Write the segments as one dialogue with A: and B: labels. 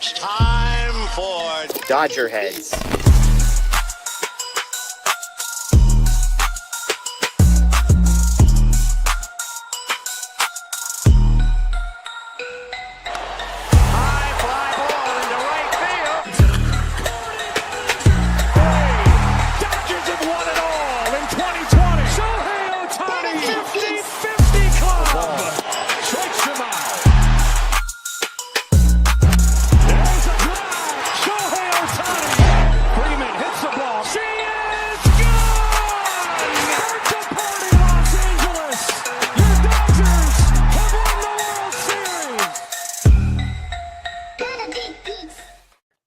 A: It's time for
B: DodgerHeads.
A: high fly ball into right field. Dodgers have won it all in 2020. Shohei Ohtani, 50-50 club. Strikes him out. There's a drive. Shohei Ohtani. Freeman hits the ball. She is gone. Birthday party, Los Angeles. Your Dodgers have won the World Series.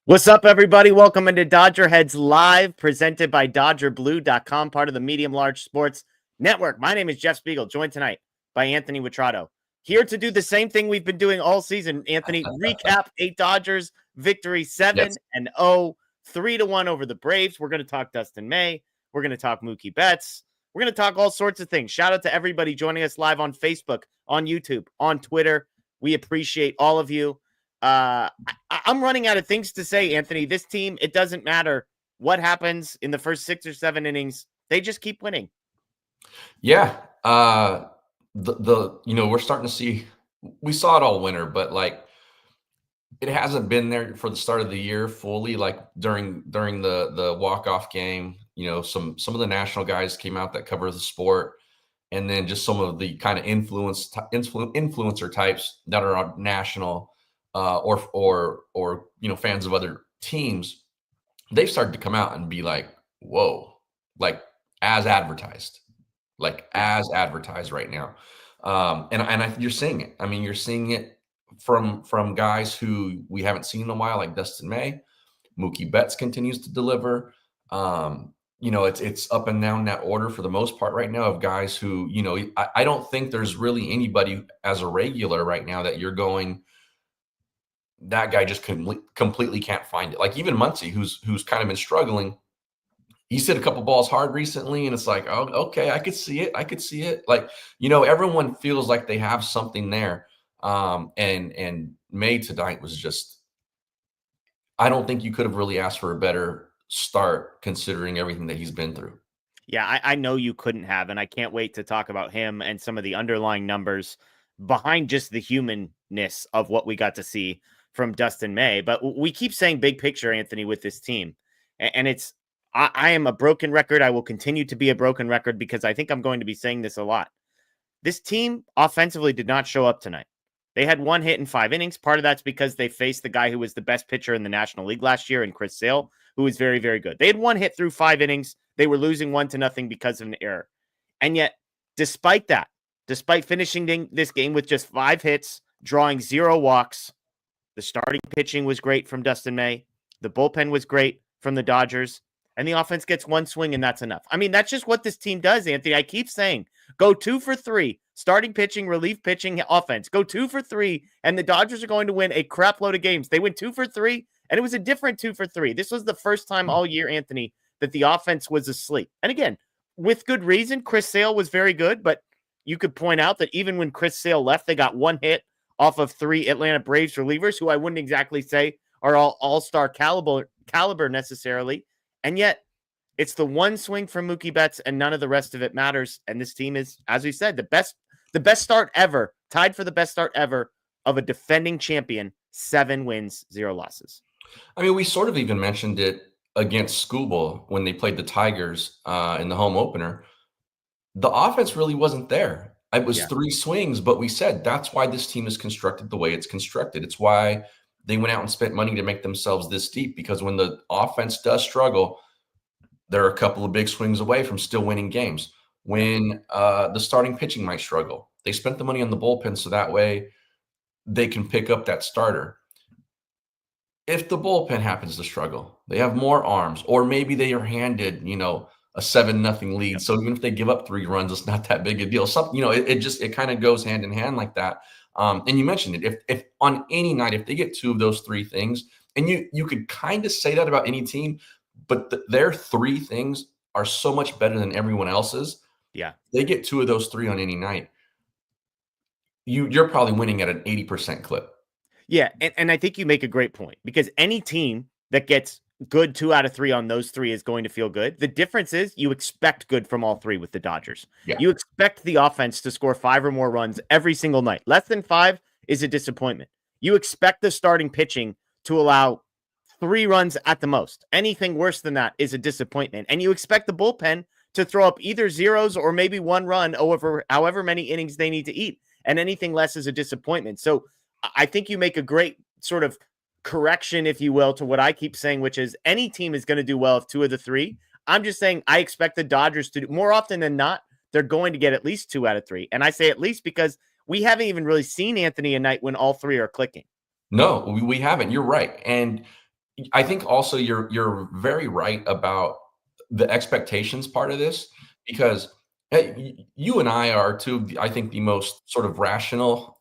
B: What's up, everybody? Welcome into DodgerHeads Live, presented by DodgerBlue.com, part of the Medium Large Sports Network. My name is Jeff Spiegel, joined tonight by Anthony Witrado. Here to do the same thing we've been doing all season. Anthony, recap a Dodgers victory 7-0, 3-1 over the Braves. We're going to talk Dustin May. We're going to talk Mookie Betts. We're going to talk all sorts of things. Shout out to everybody joining us live on Facebook, on YouTube, on Twitter. We appreciate all of you. I'm running out of things to say, Anthony. This team, it doesn't matter what happens in the first 6 or 7 innings. They just keep winning.
C: Yeah. We're starting to see, we saw it all winter, but like it hasn't been there for the start of the year fully, like during the walk-off game. Some of the national guys came out that cover the sport, and then just some of the kind of influencer types that are on national or fans of other teams. They've started to come out and be like, whoa, like as advertised right now. You're seeing it. I mean, you're seeing it from guys who we haven't seen in a while, like Dustin May. Mookie Betts continues to deliver. It's up and down that order for the most part right now of guys who, I don't think there's really anybody as a regular right now that you're going, that guy just completely can't find it. Like even Muncy, who's kind of been struggling. He's hit a couple balls hard recently, and it's like, oh, okay, I could see it. Like, everyone feels like they have something there. And May tonight was just, I don't think you could have really asked for a better start considering everything that he's been through.
B: Yeah, I know you couldn't have, and I can't wait to talk about him and some of the underlying numbers behind just the humanness of what we got to see from Dustin May. But we keep saying big picture, Anthony, with this team. And it's, I am a broken record. I will continue to be a broken record because I think I'm going to be saying this a lot. This team offensively did not show up tonight. They had 1 hit in 5 innings. Part of that's because they faced the guy who was the best pitcher in the National League last year in Chris Sale, who was very, very good. They had 1 hit through 5 innings. They were losing 1-0 because of an error. And yet, despite that, despite finishing this game with just 5 hits, drawing 0 walks, the starting pitching was great from Dustin May. The bullpen was great from the Dodgers. And the offense gets 1 swing, and that's enough. I mean, that's just what this team does, Anthony. I keep saying, go 2 for 3. Starting pitching, relief pitching, offense. Go 2 for 3, and the Dodgers are going to win a crap load of games. They went 2 for 3, and it was a different 2 for 3. This was the first time all year, Anthony, that the offense was asleep. And again, with good reason, Chris Sale was very good, but you could point out that even when Chris Sale left, they got 1 hit off of 3 Atlanta Braves relievers, who I wouldn't exactly say are all-star caliber necessarily. And yet, it's the 1 swing from Mookie Betts, and none of the rest of it matters. And this team is, as we said, the best start ever, tied for the best start ever of a defending champion. 7 wins, 0 losses.
C: I mean, we sort of even mentioned it against Skubal when they played the Tigers in the home opener. The offense really wasn't there. It was 3 swings, but we said that's why this team is constructed the way it's constructed. It's why they went out and spent money to make themselves this deep, because when the offense does struggle, they're a couple of big swings away from still winning games. When the starting pitching might struggle, they spent the money on the bullpen so that way they can pick up that starter. If the bullpen happens to struggle, they have more arms, or maybe they are handed, a 7-0 lead. So even if they give up 3 runs, it's not that big a deal. It kind of goes hand in hand like that. And you mentioned it. If on any night, if they get 2 of those 3 things, and you could kind of say that about any team, but their 3 things are so much better than everyone else's.
B: Yeah.
C: They get 2 of those 3 on any night. You're probably winning at an 80% clip.
B: Yeah, and I think you make a great point because any team that gets good 2 out of 3 on those 3 is going to feel good. The difference is you expect good from all 3 with the Dodgers.
C: Yeah.
B: You expect the offense to score 5 or more runs every single night. Less than 5 is a disappointment. You expect the starting pitching to allow 3 runs at the most. Anything worse than that is a disappointment. And you expect the bullpen to throw up either zeros or maybe 1 run over however many innings they need to eat. And anything less is a disappointment. So I think you make a great sort of correction, if you will, to what I keep saying, which is any team is going to do well if 2 of the 3. I'm just saying I expect the Dodgers to do more often than not. They're going to get at least 2 out of 3. And I say at least because we haven't even really seen Anthony a night when all 3 are clicking.
C: No, we haven't. You're right. And I think also you're very right about the expectations part of this, because hey, you and I are two, I think, the most sort of rational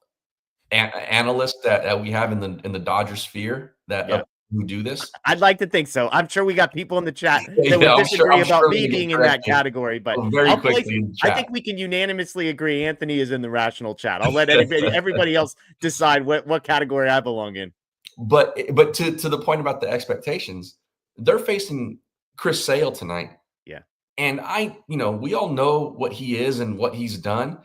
C: analysts that we have in the Dodger sphere who do this.
B: I'd like to think so. I'm sure we got people in the chat that
C: Yeah,
B: would disagree about me
C: we
B: being
C: get
B: in that
C: corrected
B: category, but
C: very quickly in the
B: I
C: chat.
B: think we can unanimously agree Anthony is in the rational chat. I'll let everybody else decide what category I belong in.
C: But to the point about the expectations, they're facing Chris Sale tonight.
B: Yeah.
C: And we all know what he is and what he's done.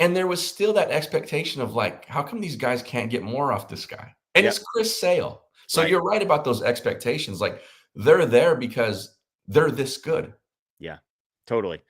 C: And there was still that expectation of like, how come these guys can't get more off this guy? And it's Chris Sale. So You're right about those expectations. Like, they're there because they're this good.
B: Yeah, totally.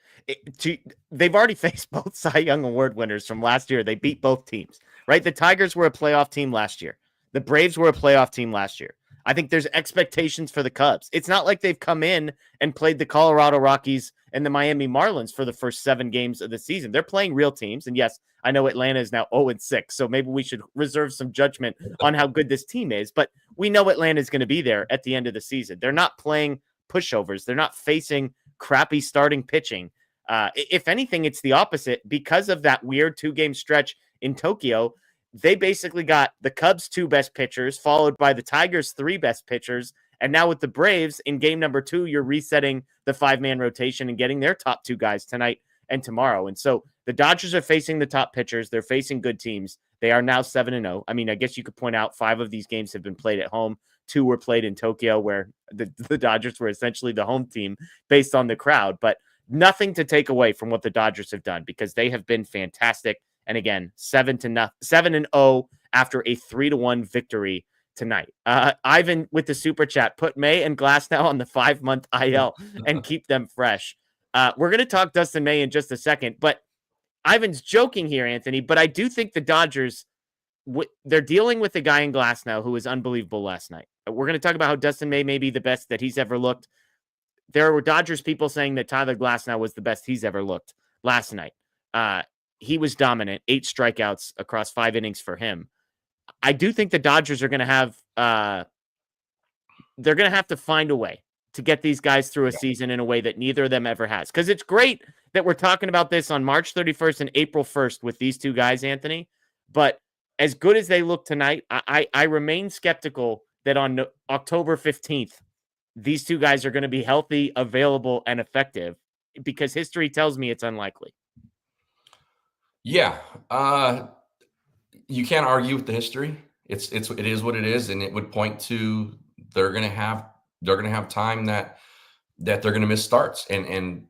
B: They've already faced both Cy Young Award winners from last year. They beat both teams, right? The Tigers were a playoff team last year. The Braves were a playoff team last year. I think there's expectations for the Cubs. It's not like they've come in and played the Colorado Rockies and the Miami Marlins for the first 7 games of the season. They're playing real teams. And yes, I know Atlanta is now 0-6, so maybe we should reserve some judgment on how good this team is. But we know Atlanta is going to be there at the end of the season. They're not playing pushovers. They're not facing crappy starting pitching. If anything, it's the opposite. Because of that weird 2-game stretch in Tokyo, they basically got the Cubs' 2 best pitchers, followed by the Tigers' 3 best pitchers. And now with the Braves in game number 2, you're resetting the 5-man rotation and getting their top 2 guys tonight and tomorrow. And so the Dodgers are facing the top pitchers. They're facing good teams. They are now 7-0. I mean, I guess you could point out 5 of these games have been played at home. 2 were played in Tokyo, where the Dodgers were essentially the home team based on the crowd. But nothing to take away from what the Dodgers have done, because they have been fantastic. And again, 7-0 after a 3-1 victory tonight. Ivan with the super chat, put May and Glasnow on the 5-month IL and keep them fresh. We're going to talk Dustin May in just a second, but Ivan's joking here, Anthony. But I do think the Dodgers, they're dealing with a guy in Glasnow who was unbelievable last night. We're going to talk about how Dustin May may be the best that he's ever looked. There were Dodgers people saying that Tyler Glasnow was the best he's ever looked last night. He was dominant, 8 strikeouts across 5 innings for him. I do think the Dodgers are going to have they're going to have to find a way to get these guys through a season in a way that neither of them ever has. Because it's great that we're talking about this on March 31st and April 1st with these 2 guys, Anthony. But as good as they look tonight, I remain skeptical that on October 15th, these 2 guys are going to be healthy, available, and effective, because history tells me it's unlikely.
C: Yeah. You can't argue with the history. It is what it is. And it would point to, they're going to have time that they're going to miss starts and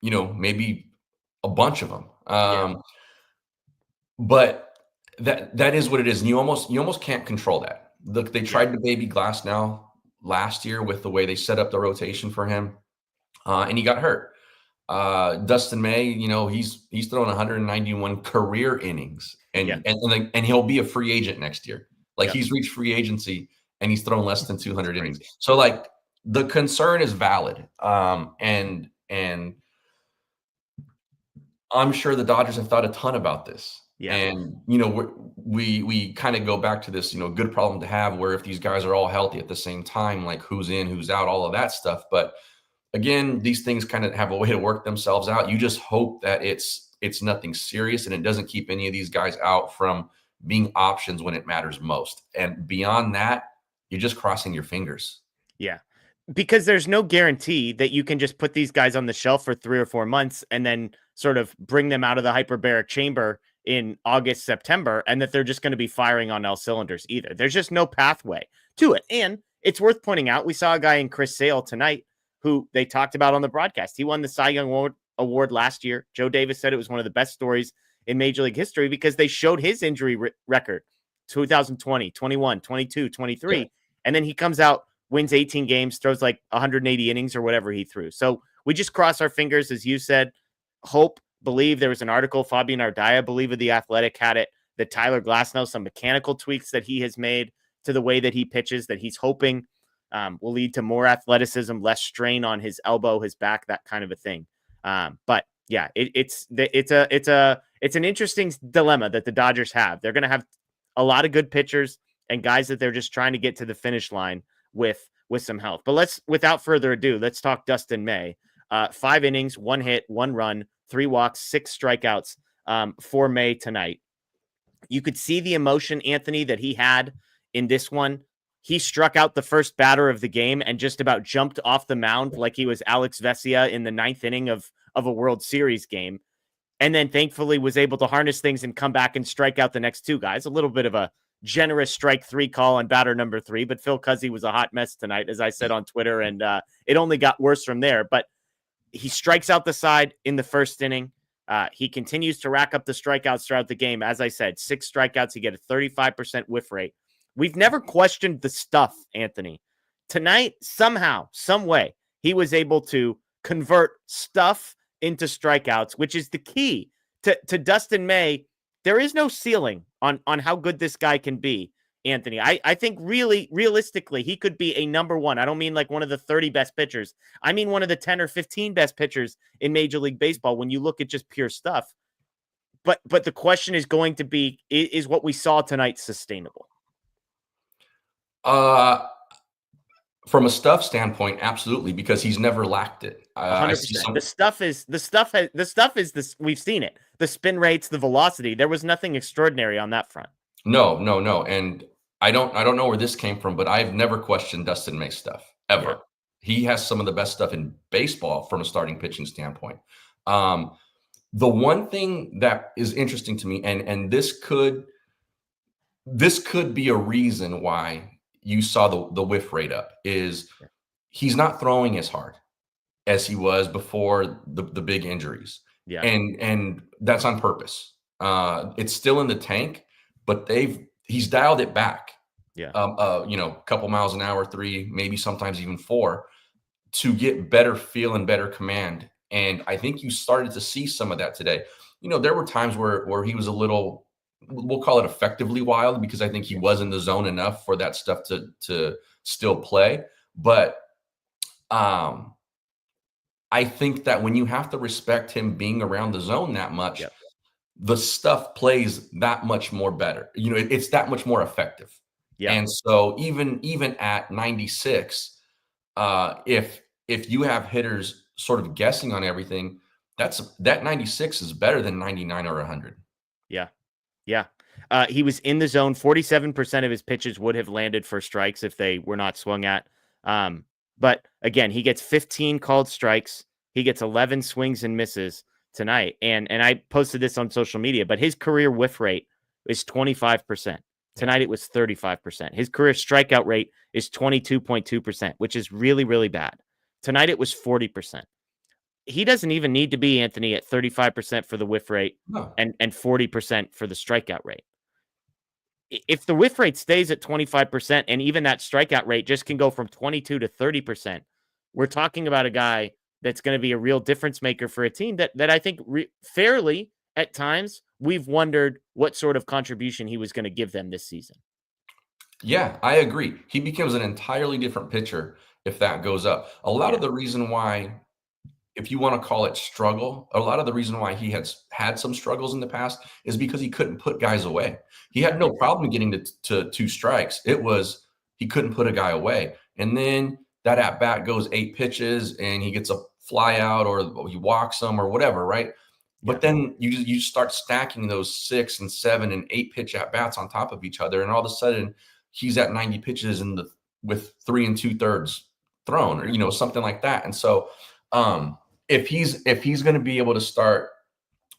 C: maybe a bunch of them. But that is what it is. And you almost can't control that. Look, they tried to baby Glasnow last year with the way they set up the rotation for him. And he got hurt. Dustin May, he's thrown 191 career innings, and he'll be a free agent next year. Like, he's reached free agency and he's thrown less than 200 innings. So, like, the concern is valid. And I'm sure the Dodgers have thought a ton about this. Yeah. And, we kind of go back to this, good problem to have, where if these guys are all healthy at the same time, like who's in, who's out, all of that stuff. But again, these things kind of have a way to work themselves out. You just hope that it's nothing serious and it doesn't keep any of these guys out from being options when it matters most. And beyond that, you're just crossing your fingers.
B: Yeah. Because there's no guarantee that you can just put these guys on the shelf for 3 or 4 months and then sort of bring them out of the hyperbaric chamber in August, September, and that they're just going to be firing on all cylinders either. There's just no pathway to it. And it's worth pointing out, we saw a guy in Chris Sale tonight who they talked about on the broadcast. He won the Cy Young Award last year. Joe Davis said it was one of the best stories in Major League history because they showed his injury record, 2020, 21, 22, 23. Yeah. And then he comes out, wins 18 games, throws like 180 innings or whatever he threw. So we just cross our fingers, as you said, hope, believe. There was an article, Fabian Ardaya, I believe, of The Athletic had it, that Tyler Glasnow, some mechanical tweaks that he has made to the way that he pitches, that he's hoping will lead to more athleticism, less strain on his elbow, his back, that kind of a thing. But yeah, it's an interesting dilemma that the Dodgers have. They're going to have a lot of good pitchers and guys that they're just trying to get to the finish line with some health. But without further ado, let's talk Dustin May. 5 innings, 1 hit, 1 run, 3 walks, 6 strikeouts for May tonight. You could see the emotion, Anthony, that he had in this one. He struck out the first batter of the game and just about jumped off the mound like he was Alex Vesia in the 9th inning of a World Series game. And then thankfully was able to harness things and come back and strike out the next 2 guys. A little bit of a generous strike 3 call on batter number 3, but Phil Cuzzy was a hot mess tonight, as I said on Twitter, and it only got worse from there. But he strikes out the side in the first inning. He continues to rack up the strikeouts throughout the game. As I said, 6 strikeouts. He get a 35% whiff rate. We've never questioned the stuff, Anthony. Tonight, somehow, some way, he was able to convert stuff into strikeouts, which is the key to Dustin May. There is no ceiling on how good this guy can be, Anthony. I think really, realistically, he could be a number 1. I don't mean like one of the 30 best pitchers. I mean one of the 10 or 15 best pitchers in Major League Baseball when you look at just pure stuff. But the question is going to be, is what we saw tonight sustainable?
C: From a stuff standpoint, absolutely, because he's never lacked it.
B: 100%. The stuff is this. We've seen it. The spin rates, the velocity. There was nothing extraordinary on that front.
C: No. And I don't know where this came from, but I've never questioned Dustin May's stuff ever. Yeah. He has some of the best stuff in baseball from a starting pitching standpoint. The one thing that is interesting to me, and this could be a reason why you saw the whiff rate up, is he's not throwing as hard as he was before the big injuries.
B: Yeah.
C: And that's on purpose. It's still in the tank, but he's dialed it back.
B: Yeah.
C: A couple miles an hour, 3, maybe sometimes even 4, to get better feel and better command. And I think you started to see some of that today. There were times where he was a little, we'll call it effectively wild, because I think he was in the zone enough for that stuff to still play. But I think that when you have to respect him being around the zone that much, the stuff plays that much more better. It's that much more effective.
B: Yeah.
C: And so even at 96, if you have hitters sort of guessing on everything, that 96 is better than 99 or 100.
B: Yeah. Yeah. He was in the zone. 47% of his pitches would have landed for strikes if they were not swung at. But again, he gets 15 called strikes. He gets 11 swings and misses tonight. And I posted this on social media, but his career whiff rate is 25%. Tonight it was 35%. His career strikeout rate is 22.2%, which is really, really bad. Tonight it was 40%. He doesn't even need to be, Anthony, at 35% for the whiff rate and 40% for the strikeout rate. If the whiff rate stays at 25% and even that strikeout rate just can go from 22 to 30%, we're talking about a guy that's going to be a real difference maker for a team that I think fairly at times we've wondered what sort of contribution he was going to give them this season.
C: Yeah, I agree. He becomes an entirely different pitcher if that goes up. A lot of the reason why, if you want to call it struggle, a lot of the reason why he has had some struggles in the past is because he couldn't put guys away. He had no problem getting to 2 strikes. It was he couldn't put a guy away. And then that at-bat goes 8 pitches and he gets a fly out or he walks them or whatever, right? But then you start stacking those 6 and 7 and 8 pitch at-bats on top of each other, and all of a sudden he's at 90 pitches with 3 2/3 thrown, or something like that. And so if he's going to be able to start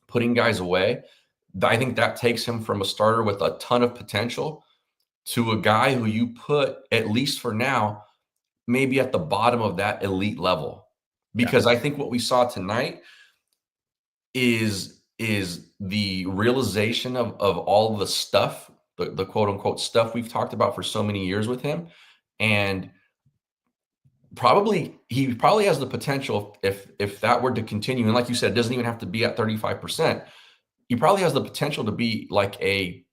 C: putting guys away, I think that takes him from a starter with a ton of potential to a guy who you put, at least for now, maybe at the bottom of that elite level. Because I think what we saw tonight is the realization of all the stuff, the quote unquote stuff we've talked about for so many years with him. And he probably has the potential, if that were to continue, and like you said, it doesn't even have to be at 35%. He probably has the potential to be like a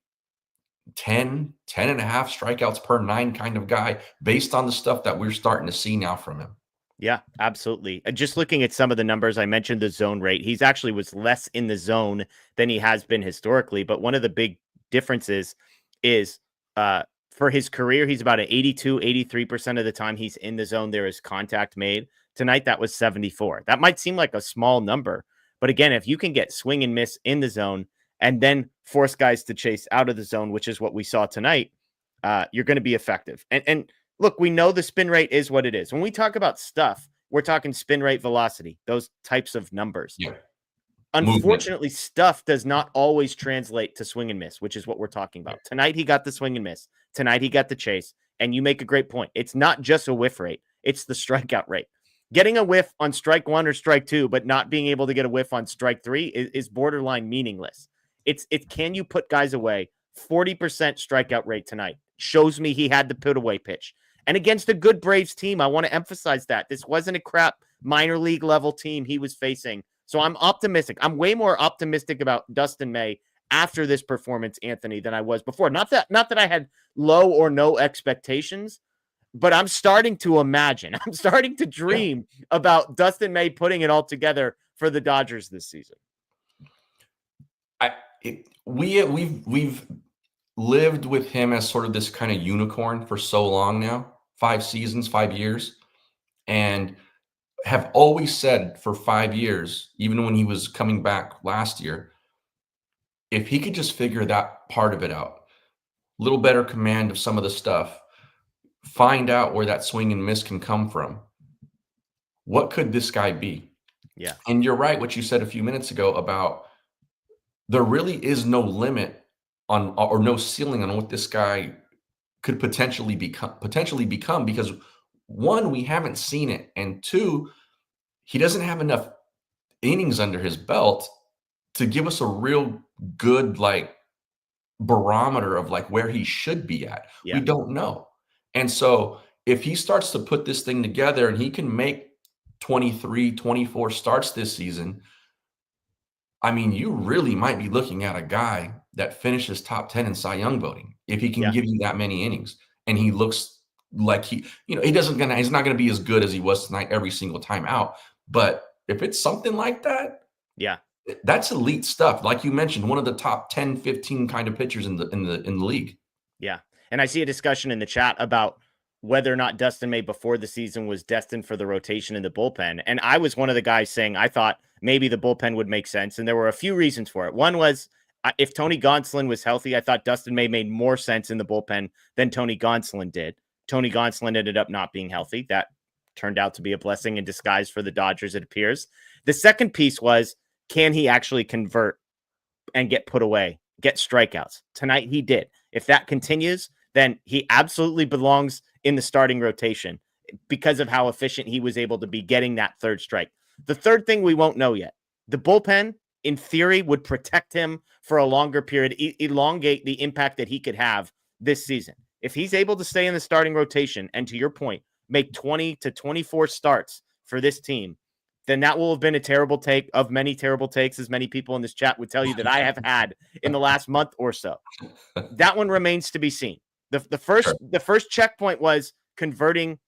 C: 10 and a half strikeouts per 9 kind of guy based on the stuff that we're starting to see now from him.
B: Yeah, absolutely. Just looking at some of the numbers, I mentioned the zone rate. He's actually was less in the zone than he has been historically. But one of the big differences is for his career, he's about an 82, 83% of the time he's in the zone, there is contact made. Tonight, that was 74. That might seem like a small number. But again, if you can get swing and miss in the zone and then force guys to chase out of the zone, which is what we saw tonight, you're going to be effective. And look, we know the spin rate is what it is. When we talk about stuff, we're talking spin rate, velocity, those types of numbers.
C: Yeah.
B: Unfortunately, stuff does not always translate to swing and miss, which is what we're talking about. Tonight, he got the swing and miss. Tonight, he got the chase. And you make a great point. It's not just a whiff rate. It's the strikeout rate. Getting a whiff on strike 1 or strike 2, but not being able to get a whiff on strike 3 is borderline meaningless. It's can you put guys away? 40% strikeout rate tonight shows me he had the put away pitch. And against a good Braves team, I want to emphasize that. This wasn't a crap minor league level team he was facing. So I'm optimistic. I'm way more optimistic about Dustin May after this performance, Anthony, than I was before. Not that I had low or no expectations, but I'm starting to imagine. I'm starting to dream about Dustin May putting it all together for the Dodgers this season.
C: We've lived with him as sort of this kind of unicorn for so long now, 5 seasons, 5 years, and have always said for 5 years, even when he was coming back last year, if he could just figure that part of it out, a little better command of some of the stuff, find out where that swing and miss can come from, what could this guy be?
B: Yeah.
C: And you're right, what you said a few minutes ago about there really is no limit on, or no ceiling on what this guy could potentially become because 1, we haven't seen it, and 2, he doesn't have enough innings under his belt to give us a real good like barometer of like where he should be at.
B: Yeah.
C: We don't know. And so if he starts to put this thing together and he can make 23, 24 starts this season, I mean, you really might be looking at a guy that finishes top 10 in Cy Young voting if he can give you that many innings. And he looks like he's not going to be as good as he was tonight every single time out. But if it's something like that, that's elite stuff. Like you mentioned, one of the top 10, 15 kind of pitchers in the league.
B: Yeah. And I see a discussion in the chat about whether or not Dustin May before the season was destined for the rotation in the bullpen. And I was one of the guys saying I thought maybe the bullpen would make sense. And there were a few reasons for it. One was if Tony Gonsolin was healthy, I thought Dustin May made more sense in the bullpen than Tony Gonsolin did. Tony Gonsolin ended up not being healthy. That turned out to be a blessing in disguise for the Dodgers, it appears. The second piece was, can he actually convert and get put away, get strikeouts? Tonight he did. If that continues, then he absolutely belongs in the starting rotation because of how efficient he was able to be getting that third strike. The third thing we won't know yet, the bullpen, in theory, would protect him for a longer period, elongate the impact that he could have this season. If he's able to stay in the starting rotation and, to your point, make 20 to 24 starts for this team, then that will have been a terrible take of many terrible takes, as many people in this chat would tell you that I have had in the last month or so. That one remains to be seen. The first checkpoint was converting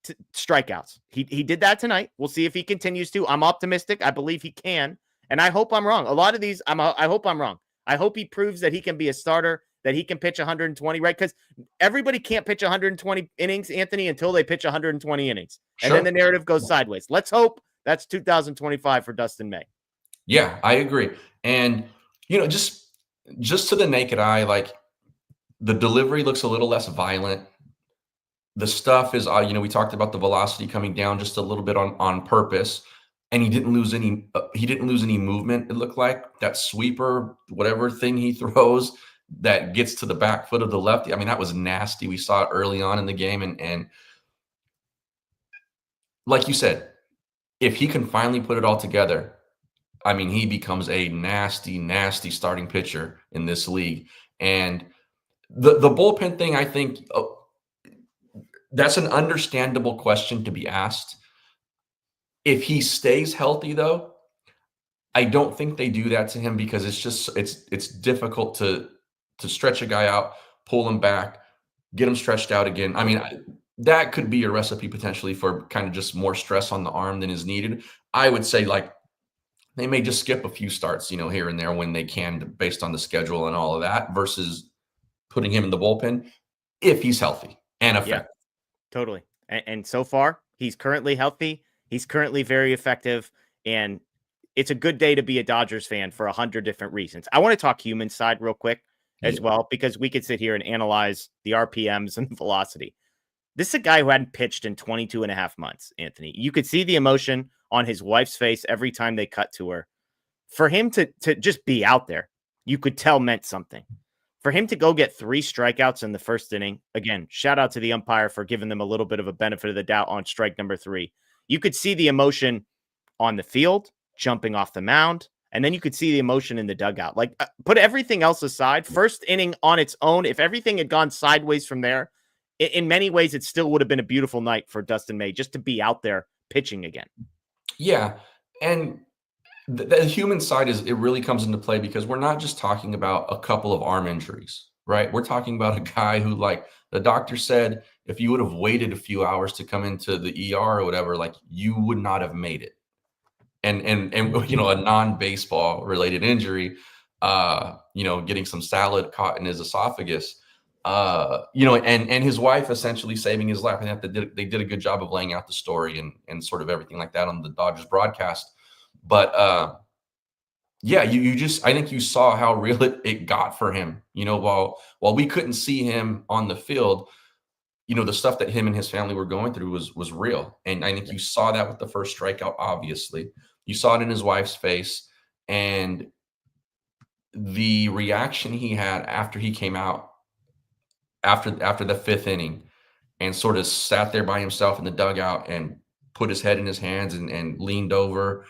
B: to strikeouts. He did that tonight. We'll see if he continues to. I'm optimistic. I believe he can. And I hope I'm wrong. A lot of these, I hope I'm wrong. I hope he proves that he can be a starter, that he can pitch 120, right? Because everybody can't pitch 120 innings, Anthony, until they pitch 120 innings. And then the narrative goes sideways. Let's hope that's 2025 for Dustin May.
C: Yeah, I agree. And, just to the naked eye, like the delivery looks a little less violent. The stuff is, we talked about the velocity coming down just a little bit on purpose. and he didn't lose any movement. It looked like that sweeper, whatever thing he throws that gets to the back foot of the lefty. I mean, that was nasty. We saw it early on in the game, and like you said, if he can finally put it all together, I mean, he becomes a nasty, nasty starting pitcher in this league. And the bullpen thing, I think, that's an understandable question to be asked. If he stays healthy, though, I don't think they do that to him, because it's difficult to stretch a guy out, pull him back, get him stretched out again. I mean, that could be a recipe potentially for kind of just more stress on the arm than is needed. I would say, like, they may just skip a few starts, here and there when they can, based on the schedule and all of that, versus putting him in the bullpen if he's healthy and effective.
B: Yeah, totally. And so far, he's currently healthy. He's currently very effective, and it's a good day to be a Dodgers fan for 100 different reasons. I want to talk human side real quick as well, because we could sit here and analyze the RPMs and velocity. This is a guy who hadn't pitched in 22 and a half months, Anthony. You could see the emotion on his wife's face every time they cut to her. For him to just be out there, you could tell meant something. For him to go get 3 strikeouts in the first inning, again, shout out to the umpire for giving them a little bit of a benefit of the doubt on strike number 3. You could see the emotion on the field, jumping off the mound, and then you could see the emotion in the dugout. Like, put everything else aside, first inning on its own, if everything had gone sideways from there, in many ways, it still would have been a beautiful night for Dustin May just to be out there pitching again.
C: Yeah, and the human side it really comes into play, because we're not just talking about a couple of arm injuries, right? We're talking about a guy who, like the doctor said, if you would have waited a few hours to come into the ER or whatever, like, you would not have made it. And a non-baseball related injury, getting some salad caught in his esophagus, and his wife essentially saving his life. And they did a good job of laying out the story and sort of everything like that on the Dodgers broadcast. But I think you saw how real it got for him. While we couldn't see him on the field, the stuff that him and his family were going through was real. And I think you saw that with the first strikeout. Obviously, you saw it in his wife's face, and the reaction he had after he came out after the 5th inning and sort of sat there by himself in the dugout and put his head in his hands and leaned over.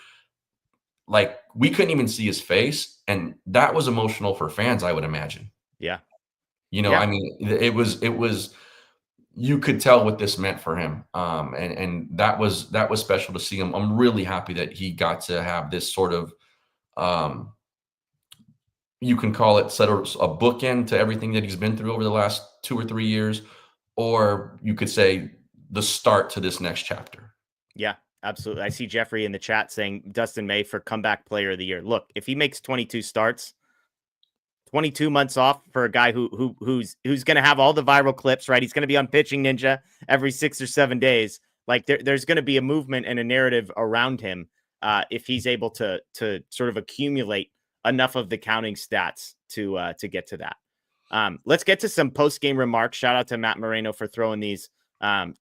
C: Like, we couldn't even see his face, and that was emotional for fans, I would imagine.
B: Yeah.
C: I mean, it was you could tell what this meant for him. And that was special to see him. I'm really happy that he got to have this sort of, you can call it sort of a bookend to everything that he's been through over the last 2 or 3 years, or you could say the start to this next chapter.
B: Yeah, absolutely. I see Jeffrey in the chat saying Dustin May for comeback player of the year. Look, if he makes 22 starts, 22 months off for a guy who's going to have all the viral clips, right? He's going to be on Pitching Ninja every 6 or 7 days. Like, there's going to be a movement and a narrative around him if he's able to sort of accumulate enough of the counting stats to get to that. Let's get to some post-game remarks. Shout out to Matt Moreno for throwing these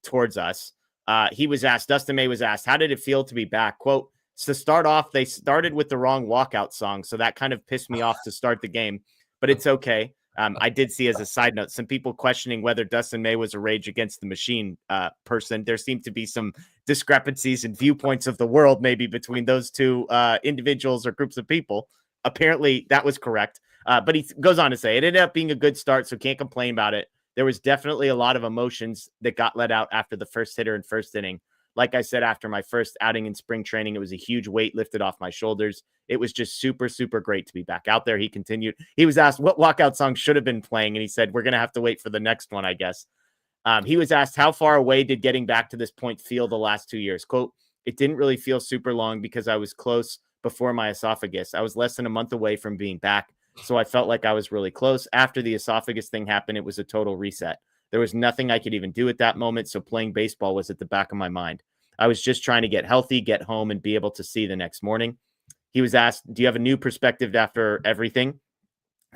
B: towards us. Dustin May was asked, how did it feel to be back? Quote, to start off, they started with the wrong walkout song, so that kind of pissed me off to start the game, but it's okay. I did see, as a side note, some people questioning whether Dustin May was a Rage Against the Machine person. There seemed to be some discrepancies in viewpoints of the world, maybe between those two individuals or groups of people. Apparently, that was correct. But he goes on to say, it ended up being a good start, so can't complain about it. There was definitely a lot of emotions that got let out after the first hitter in first inning. Like I said, after my first outing in spring training, it was a huge weight lifted off my shoulders. It was just super, super great to be back out there. He continued. He was asked what walkout song should have been playing, and he said, we're going to have to wait for the next one, I guess. He was asked, how far away did getting back to this point feel the last 2 years? Quote, it didn't really feel super long because I was close before my esophagus. I was less than a month away from being back, so I felt like I was really close. After the esophagus thing happened, it was a total reset. There was nothing I could even do at that moment, so playing baseball was at the back of my mind. I was just trying to get healthy, get home, and be able to see the next morning. He was asked, do you have a new perspective after everything?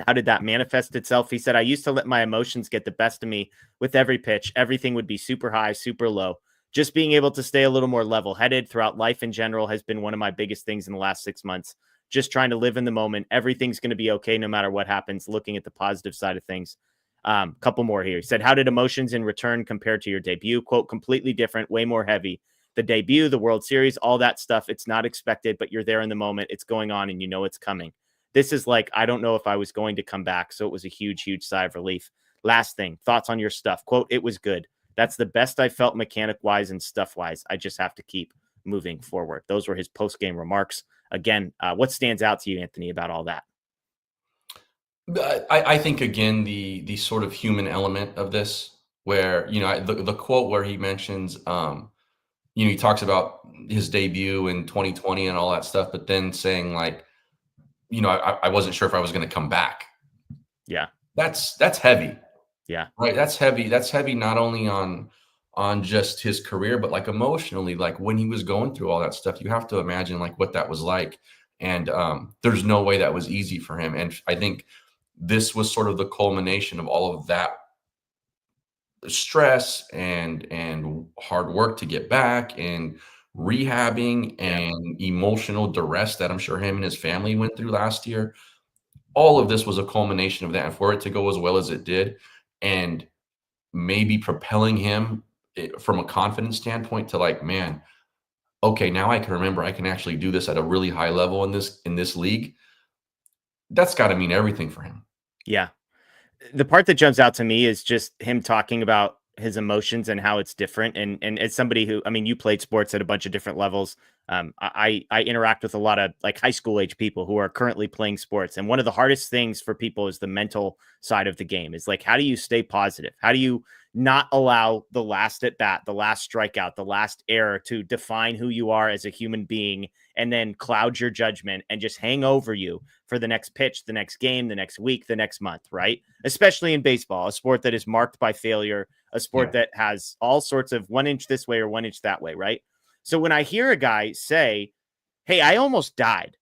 B: How did that manifest itself? He said, I used to let my emotions get the best of me with every pitch. Everything would be super high, super low. just being able to stay a little more level-headed throughout life in general has been one of my biggest things in the last 6 months. Just trying to live in the moment. Everything's going to be okay no matter what happens, looking at the positive side of things. Couple more here. He said, how did emotions in return compare to your debut? Quote, completely different, way more heavy. The debut, the World Series, all that stuff, it's not expected, but you're there in the moment. It's going on and you know it's coming. This is like, I don't know if I was going to come back. So it was a huge, huge sigh of relief. Last thing, thoughts on your stuff. Quote, it was good. That's the best I felt mechanic-wise and stuff-wise. I just have to keep moving forward. Those were his post-game remarks. Again, what stands out to you, Anthony, about all that?
C: I think, again, the sort of human element of this, where, the quote where he mentions, he talks about his debut in 2020 and all that stuff, but then saying like, I wasn't sure if I was going to come back.
B: Yeah.
C: That's heavy.
B: Yeah.
C: Right. That's heavy. That's heavy not only on just his career, but like emotionally, like when he was going through all that stuff. You have to imagine like what that was like. And there's no way that was easy for him. And I think this was sort of the culmination of all of that stress and hard work to get back, and rehabbing and emotional duress that I'm sure him and his family went through last year. All of this was a culmination of that. And for it to go as well as it did, and maybe propelling him from a confidence standpoint to like, man, okay, now I can remember I can actually do this at a really high level in this league. That's got to mean everything for him.
B: Yeah. The part that jumps out to me is just him talking about his emotions and how it's different. And as somebody who, I mean, you played sports at a bunch of different levels. I interact with a lot of like high school age people who are currently playing sports. And one of the hardest things for people is the mental side of the game. Is like, how do you stay positive? How do you not allow the last at bat, the last strikeout, the last error to define who you are as a human being, and then cloud your judgment and just hang over you for the next pitch, the next game, the next week, the next month, right? Especially in baseball, a sport that is marked by failure, a sport that has all sorts of 1 inch this way or 1 inch that way, right? So when I hear a guy say, hey, I almost died,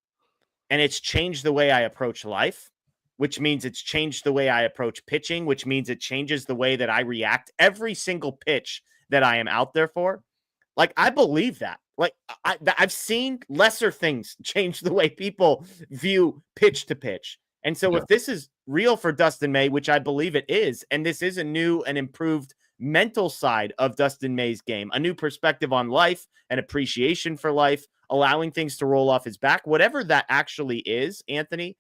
B: and it's changed the way I approach life, which means it's changed the way I approach pitching, which means it changes the way that I react every single pitch that I am out there for. Like, I believe that. Like, I've seen lesser things change the way people view pitch to pitch. And so if this is real for Dustin May, which I believe it is, and this is a new and improved mental side of Dustin May's game, a new perspective on life, an appreciation for life, allowing things to roll off his back, whatever that actually is, Anthony,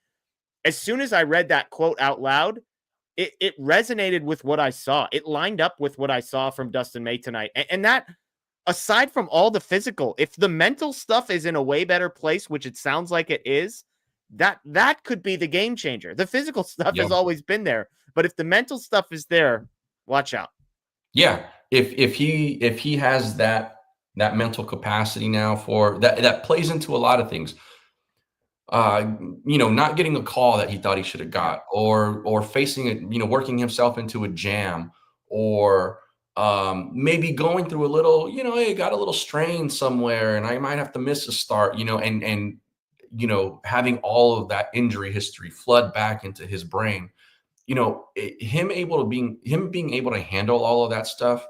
B: as soon as I read that quote out loud, it resonated with what I saw. It lined up with what I saw from Dustin May tonight. And that, aside from all the physical, if the mental stuff is in a way better place, which it sounds like it is, that could be the game changer. The physical stuff has always been there, but if the mental stuff is there, watch out.
C: Yeah. If he has that mental capacity now for that plays into a lot of things. Not getting a call that he thought he should have got, or facing it, working himself into a jam, or maybe going through a little, hey, got a little strain somewhere and I might have to miss a start, and having all of that injury history flood back into his brain, him being able to handle all of that stuff,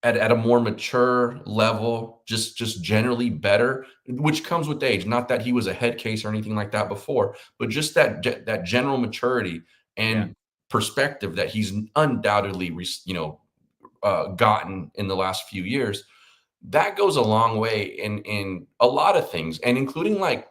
C: at a more mature level, just generally better, which comes with age. Not that he was a head case or anything like that before, but just that general maturity and perspective that he's undoubtedly, gotten in the last few years. That goes a long way in a lot of things, and including like,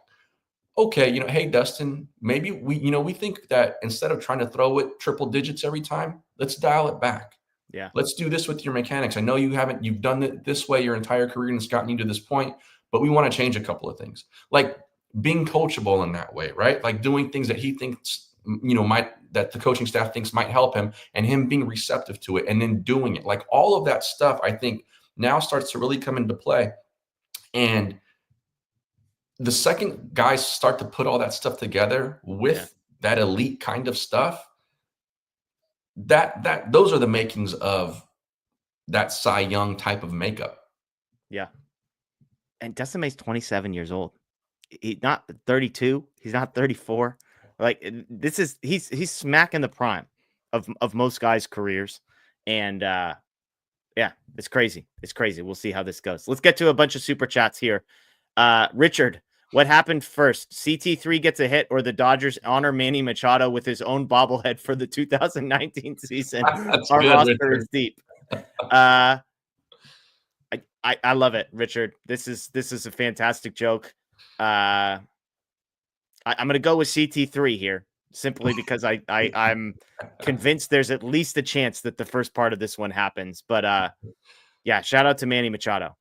C: okay, hey, Dustin, maybe we think that instead of trying to throw it triple digits every time, let's dial it back.
B: Yeah.
C: Let's do this with your mechanics. I know you've done it this way your entire career and it's gotten you to this point, but we want to change a couple of things. Like being coachable in that way, right? Like doing things that he thinks, that the coaching staff thinks might help him, and him being receptive to it and then doing it. Like all of that stuff, I think now starts to really come into play. And the second guys start to put all that stuff together with that elite kind of stuff, that those are the makings of that Cy Young type of makeup.
B: Yeah. And Dustin May's 27 years old. He's not 32. He's not 34. Like he's smacking the prime of most guys' careers. And Yeah, it's crazy. It's crazy. We'll see how this goes. Let's get to a bunch of super chats here. Richard, what happened first? CT3 gets a hit or the Dodgers honor Manny Machado with his own bobblehead for the 2019 season? Our
C: good,
B: roster
C: Richard.
B: is deep. I love it, Richard. This is a fantastic joke. I'm going to go with CT3 here simply because I'm convinced there's at least a chance that the first part of this one happens. But yeah, shout out to Manny Machado.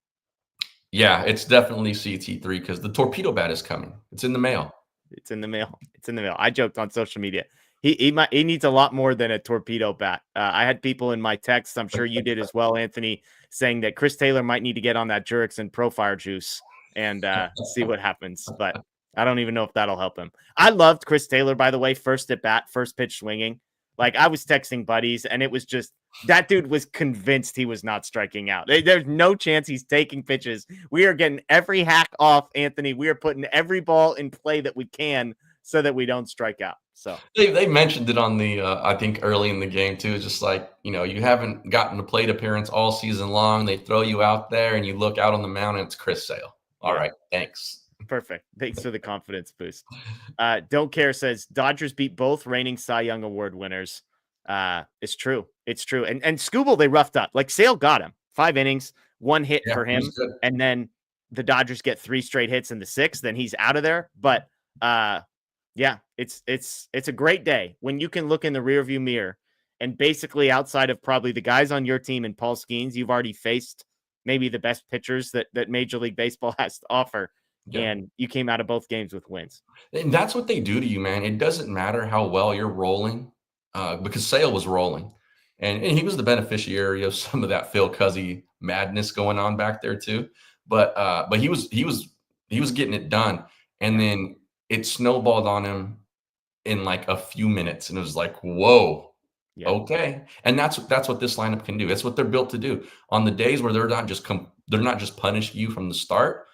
C: Yeah, it's definitely CT3 because the torpedo bat is coming. It's in the mail.
B: It's in the mail. It's in the mail. I joked on social media. He needs a lot more than a torpedo bat. I had people in my texts, I'm sure you did as well, Anthony, saying that Chris Taylor might need to get on that Jurickson Profire juice and see what happens. But I don't even know if that'll help him. I loved Chris Taylor, by the way, first at bat, first pitch swinging. Like I was texting buddies and it was just, that dude was convinced he was not striking out. There's no chance he's taking pitches. We are getting every hack off, Anthony. We are putting every ball in play that we can so that we don't strike out. So
C: they mentioned it on the I think early in the game too. Just like, you haven't gotten a plate appearance all season long. They throw you out there and you look out on the mound and it's Chris Sale. All right, thanks.
B: Perfect. Thanks for the confidence boost. Don't Care says Dodgers beat both reigning Cy Young Award winners. It's true. It's true. And Scooble, they roughed up. Like Sale got him 5 innings, 1 hit for him. And then the Dodgers get 3 straight hits in the 6th. Then he's out of there. But yeah, it's a great day when you can look in the rearview mirror and basically outside of probably the guys on your team and Paul Skeens, you've already faced maybe the best pitchers that Major League Baseball has to offer. Yeah. And you came out of both games with wins.
C: And that's what they do to you, man. It doesn't matter how well you're rolling, because Sale was rolling. And he was the beneficiary of some of that Phil Cuzzy madness going on back there too. But he was getting it done. And then it snowballed on him in like a few minutes. And it was like, whoa, okay. And that's what this lineup can do. That's what they're built to do. On the days where they're not just punishing you from the start,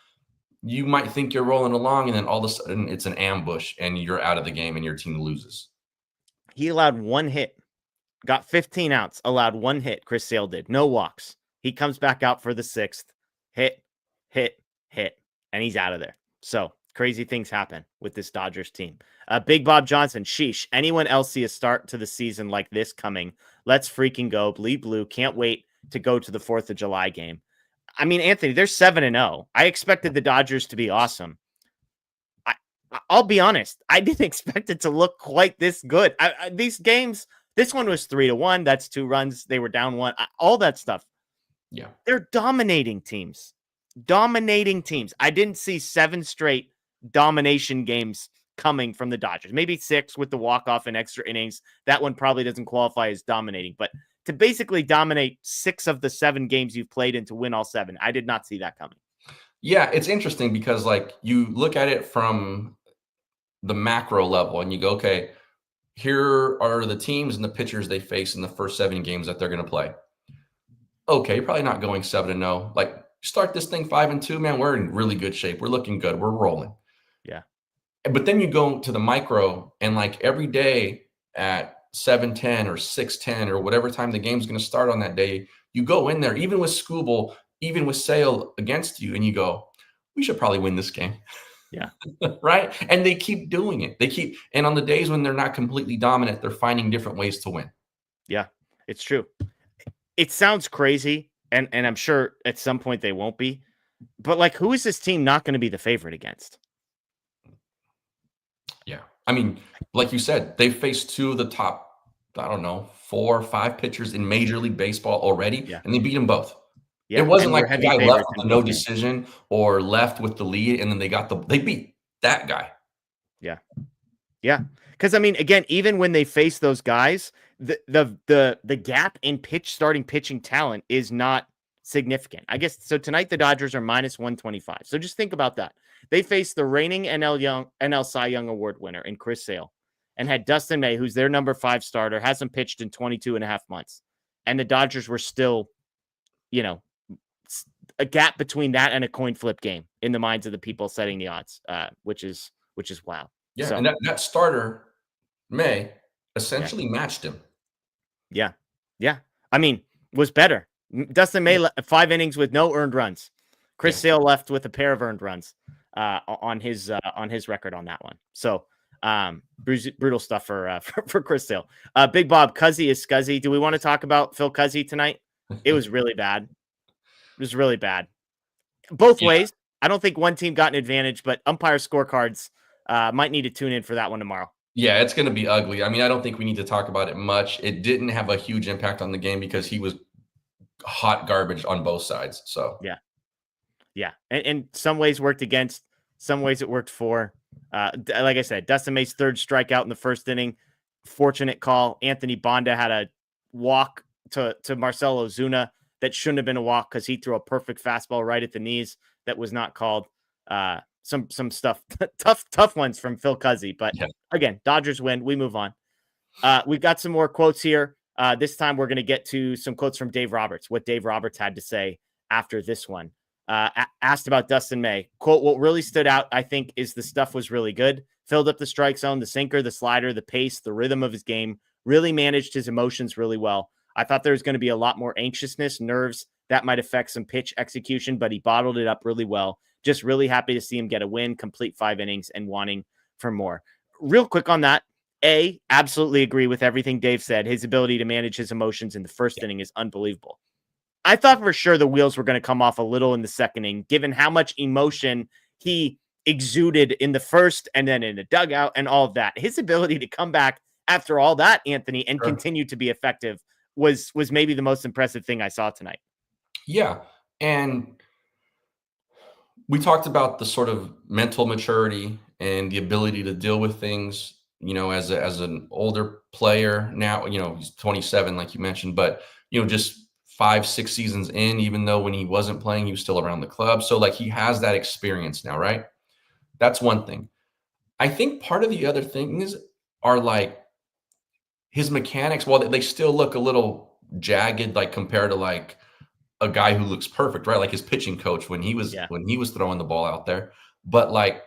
C: you might think you're rolling along, and then all of a sudden it's an ambush and you're out of the game and your team loses.
B: He allowed 1 hit, got 15 outs, allowed 1 hit. Chris Sale did. No walks. He comes back out for the 6th. Hit, and he's out of there. So crazy things happen with this Dodgers team. Big Bob Johnson, sheesh. Anyone else see a start to the season like this coming? Let's freaking go. Bleed blue. Can't wait to go to the 4th of July game. I mean, Anthony, they're 7-0. I expected the Dodgers to be awesome. I'll be honest. I didn't expect it to look quite this good. These games, this one was 3-1. That's 2 runs. They were down 1. All that stuff.
C: Yeah.
B: They're dominating teams. I didn't see 7 straight domination games coming from the Dodgers. Maybe 6 with the walk-off and extra innings. That one probably doesn't qualify as dominating, but to basically dominate 6 of the 7 games you've played and to win all 7. I did not see that coming.
C: Yeah, it's interesting because like you look at it from the macro level and you go, okay, here are the teams and the pitchers they face in the first 7 games that they're going to play. Okay, you're probably not going 7-0. Like start this thing 5-2, man, we're in really good shape. We're looking good. We're rolling.
B: Yeah.
C: But then you go to the micro and like every day at 7:10 or 6:10 or whatever time the game's going to start on that day, you go in there, even with Scooble, even with Sale against you, and you go, we should probably win this game.
B: Yeah.
C: Right? And they keep doing it. And on the days when they're not completely dominant, they're finding different ways to win.
B: Yeah, it's true. It sounds crazy, and I'm sure at some point they won't be, but like, who is this team not going to be the favorite against?
C: Yeah. I mean, like you said, they faced 2 of the top, 4 or 5 pitchers in Major League Baseball already, and they beat them both. Yeah. It wasn't like the guy left with no decision or left with the lead, and then they beat that guy.
B: Yeah. Yeah. Because I mean, again, even when they face those guys, the gap in starting pitching talent is not significant. I guess so. Tonight the Dodgers are -125. So just think about that. They faced the reigning NL Cy Young Award winner in Chris Sale and had Dustin May, who's their number 5 starter, hasn't pitched in 22.5 months. And the Dodgers were still, a gap between that and a coin flip game in the minds of the people setting the odds, which is wild.
C: Yeah. So, and that starter, May, essentially matched him.
B: Yeah. Yeah. I mean, was better. Dustin May, 5 innings with no earned runs. Chris Sale left with a pair of earned runs on his record on that one. So brutal stuff for Chris Sale. Big Bob, Cuzzy is scuzzy. Do we want to talk about Phil Cuzzy tonight? It was really bad. It was really bad. Both ways. I don't think one team got an advantage, but umpire scorecards might need to tune in for that one tomorrow.
C: Yeah, it's going to be ugly. I mean, I don't think we need to talk about it much. It didn't have a huge impact on the game because he was hot garbage on both sides. So
B: yeah, and some ways worked against, some ways it worked for. Like I said, Dustin May's 3rd strikeout in the 1st inning. Fortunate call. Anthony Bonda had a walk to Marcell Ozuna that shouldn't have been a walk because he threw a perfect fastball right at the knees that was not called. Some stuff, tough ones from Phil Cuzzy. But again, Dodgers win. We move on. We've got some more quotes here. This time we're going to get to some quotes from Dave Roberts, what Dave Roberts had to say after this one. Asked about Dustin May. Quote, what really stood out, I think, is the stuff was really good. Filled up the strike zone, the sinker, the slider, the pace, the rhythm of his game. Really managed his emotions really well. I thought there was going to be a lot more anxiousness, nerves. That might affect some pitch execution, but he bottled it up really well. Just really happy to see him get a win, complete 5 innings, and wanting for more. Real quick on that. Absolutely agree with everything Dave said. His ability to manage his emotions in the 1st inning is unbelievable. I thought for sure the wheels were going to come off a little in the 2nd inning, given how much emotion he exuded in the 1st and then in the dugout and all of that. His ability to come back after all that, Anthony, and continue to be effective was maybe the most impressive thing I saw tonight.
C: Yeah. And we talked about the sort of mental maturity and the ability to deal with things, as an older player now, he's 27, like you mentioned, but, just 5-6 seasons in, even though when he wasn't playing, he was still around the club. So like he has that experience now, right? That's one thing. I think part of the other things are like his mechanics, while they still look a little jagged, like compared to like a guy who looks perfect, right? Like his pitching coach when he was throwing the ball out there. But like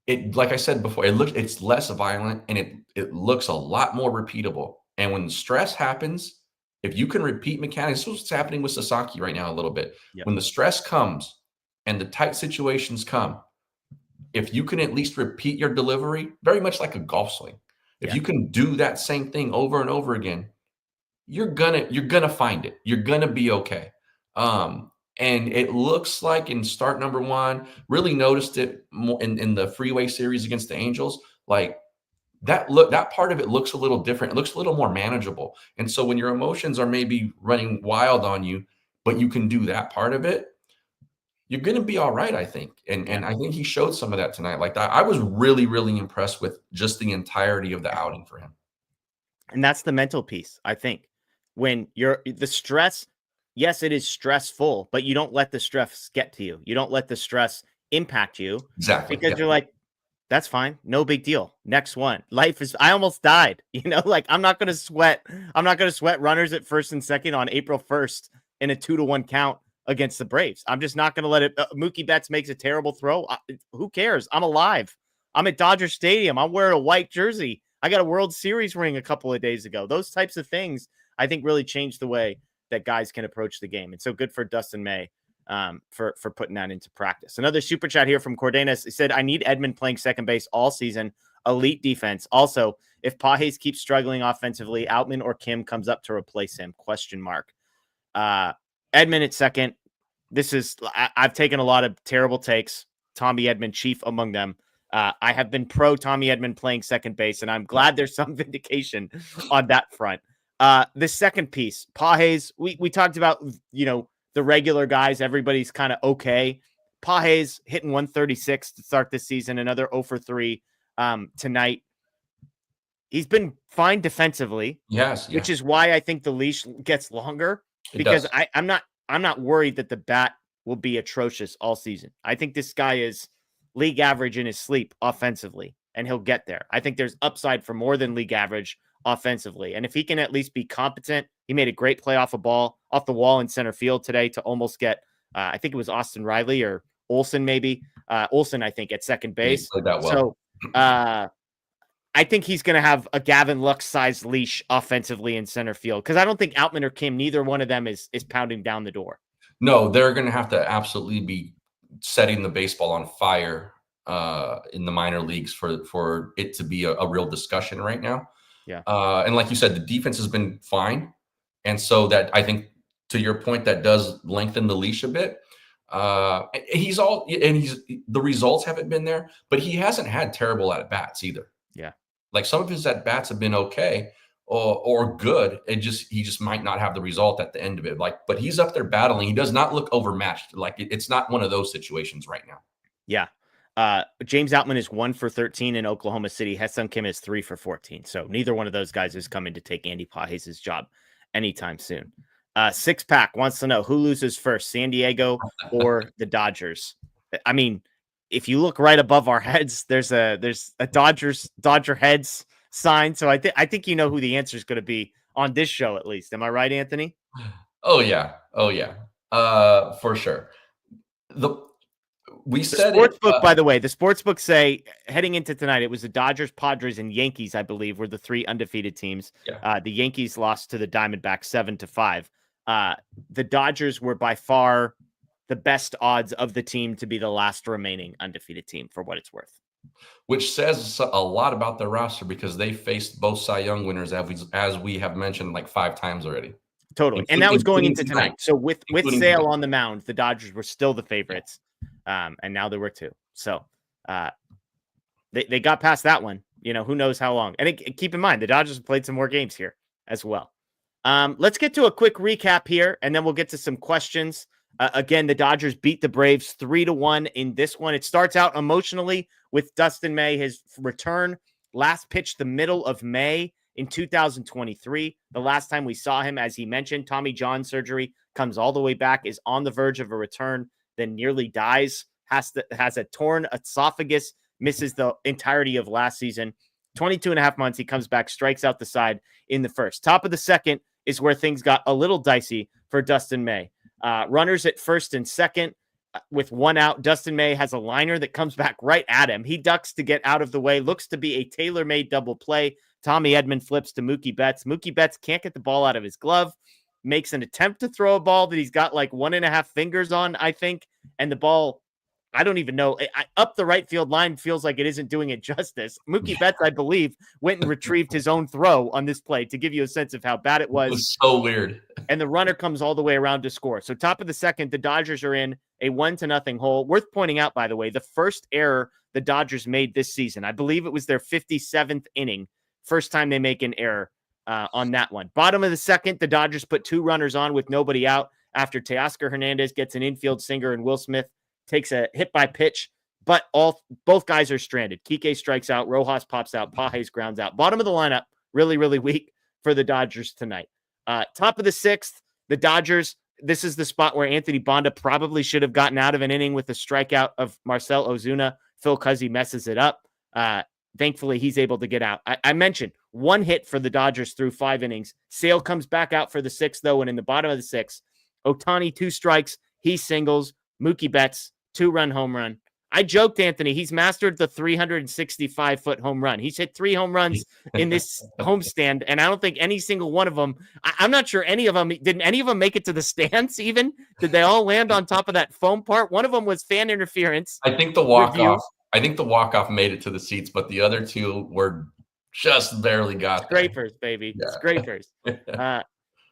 C: I said before, it's less violent and it looks a lot more repeatable. And when stress happens, if you can repeat mechanics, this is what's happening with Sasaki right now a little bit.
B: Yep.
C: When the stress comes and the tight situations come, if you can at least repeat your delivery, very much like a golf swing, if you can do that same thing over and over again, you're gonna find it. You're gonna be okay. And it looks like in start number 1, really noticed it more in the freeway series against the Angels, like that part of it looks a little different. It looks a little more manageable. And so when your emotions are maybe running wild on you, but you can do that part of it, you're going to be all right, I think. And I think he showed some of that tonight. Like that, I was really, really impressed with just the entirety of the outing for him.
B: And that's the mental piece, I think. When the stress, yes, it is stressful, but you don't let the stress get to you. You don't let the stress impact you.
C: Exactly.
B: Because you're like, that's fine. No big deal. Next one. I almost died. Like I'm not going to sweat runners at 1st and 2nd on April 1st in a 2-1 count against the Braves. I'm just not going to let it. Mookie Betts makes a terrible throw. Who cares? I'm alive. I'm at Dodger Stadium. I'm wearing a white jersey. I got a World Series ring a couple of days ago. Those types of things, I think, really changed the way that guys can approach the game. And so good for Dustin May for putting that into practice. Another super chat here from Cordenas. He said, I need Edman playing second base all season. Elite defense. Also, if Pages keeps struggling offensively, Outman or Kim comes up to replace him? ? Edman at second. I've taken a lot of terrible takes. Tommy Edman chief among them. I have been pro Tommy Edman playing second base, and I'm glad there's some vindication on that front. The second piece, Pages, we talked about, the regular guys, everybody's kind of okay. Pages hitting 136 to start this season, another 0 for 3 tonight. He's been fine defensively.
C: Yes.
B: Which is why I think the leash gets longer, because I'm not worried that the bat will be atrocious all season. I think this guy is league average in his sleep offensively, and he'll get there. I think there's upside for more than league average offensively. And if he can at least be competent, he made a great play off the wall in center field today to almost get, I think it was Austin Riley or Olsen, maybe. Olsen, I think, at second base.
C: He played that well.
B: So I think he's going to have a Gavin Lux-sized leash offensively in center field because I don't think Outman or Kim, neither one of them is pounding down the door.
C: No, they're going to have to absolutely be setting the baseball on fire in the minor leagues for it to be a real discussion right now.
B: Yeah.
C: And like you said, the defense has been fine. And so that, I think, to your point, that does lengthen the leash a bit. The results haven't been there, but he hasn't had terrible at-bats either.
B: Yeah.
C: Like some of his at-bats have been okay or good. He just might not have the result at the end of it. But he's up there battling. He does not look overmatched. Like it's not one of those situations right now.
B: Yeah. James Outman is 1 for 13 in Oklahoma City. Ha-Seong Kim is 3 for 14. So neither one of those guys is coming to take Andy Pages' job anytime soon. Six Pack wants to know who loses first, San Diego or the Dodgers. I mean, if you look right above our heads, there's a DodgerHeads sign. So I think you know who the answer is going to be on this show, at least. Am I right, Anthony?
C: Oh yeah. For sure. The
B: sportsbook, by the way, the sportsbook say heading into tonight, it was the Dodgers, Padres, and Yankees, I believe, were the 3 undefeated teams.
C: Yeah.
B: The Yankees lost to the Diamondbacks 7-5. The Dodgers were by far the best odds of the team to be the last remaining undefeated team, for what it's worth.
C: Which says a lot about their roster because they faced both Cy Young winners, as we have mentioned like 5 times already.
B: Totally. And that was going into tonight. So with Sale on the mound, the Dodgers were still the favorites. And now there were 2. So they got past that one. You know, who knows how long. And keep in mind, the Dodgers have played some more games here as well. Let's get to a quick recap here, and then we'll get to some questions. Again, the Dodgers beat the Braves 3-1 in this one. It starts out emotionally with Dustin May, his return, last pitch the middle of May in 2023. The last time we saw him, as he mentioned, Tommy John surgery, comes all the way back, is on the verge of a return, then nearly dies, has a torn esophagus, misses the entirety of last season. 22 and a half months, he comes back, strikes out the side in the first. Top of the second is where things got a little dicey for Dustin May. Runners at first and second with 1 out. Dustin May has a liner that comes back right at him. He ducks to get out of the way. Looks to be a tailor-made double play. Tommy Edman flips to Mookie Betts. Mookie Betts can't get the ball out of his glove. Makes an attempt to throw a ball that he's got like 1.5 fingers on, I think. And the ball, I don't even know, up the right field line feels like it isn't doing it justice. Mookie Betts, I believe, went and retrieved his own throw on this play to give you a sense of how bad it was.
C: It was so weird.
B: And the runner comes all the way around to score. So top of the second, the Dodgers are in a 1-0 hole. Worth pointing out, by the way, the first error the Dodgers made this season. I believe it was their 57th inning. First time they make an error on that one. Bottom of the second, the Dodgers put 2 runners on with nobody out after Teoscar Hernandez gets an infield sinker and Will Smith takes a hit by pitch, but both guys are stranded. Kike strikes out, Rojas pops out, Pages grounds out. Bottom of the lineup, really, really weak for the Dodgers tonight. Top of the 6th, the Dodgers, this is the spot where Anthony Bonda probably should have gotten out of an inning with the strikeout of Marcell Ozuna. Phil Cuzzy messes it up. Thankfully, he's able to get out. I mentioned 1 hit for the Dodgers through 5 innings. Sale comes back out for the 6th, though, and in the bottom of the 6th, Ohtani 2 strikes, he singles, Mookie Betts 2-run home run. I joked, Anthony, he's mastered the 365-foot home run. He's hit 3 home runs in this homestand, and I don't think any single one of them, I'm not sure any of them, didn't any of them make it to the stands even? Did they all land on top of that foam part? One of them was fan interference.
C: I think the walk-off made it to the seats, but the other 2 were just barely got
B: Scrapers, baby. Yeah. Scrapers.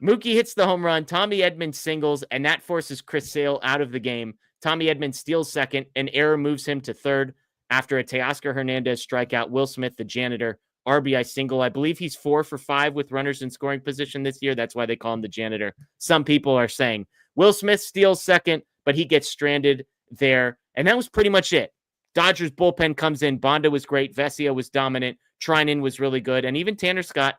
B: Mookie hits the home run. Tommy Edman singles, and that forces Chris Sale out of the game. Tommy Edman steals second. An error moves him to third after a Teoscar Hernandez strikeout. Will Smith, the janitor, RBI single. I believe he's 4 for 5 with runners in scoring position this year. That's why they call him the janitor. Some people are saying Will Smith steals second, but he gets stranded there. And that was pretty much it. Dodgers bullpen comes in. Bonda was great. Vesia was dominant. Treinen was really good. And even Tanner Scott,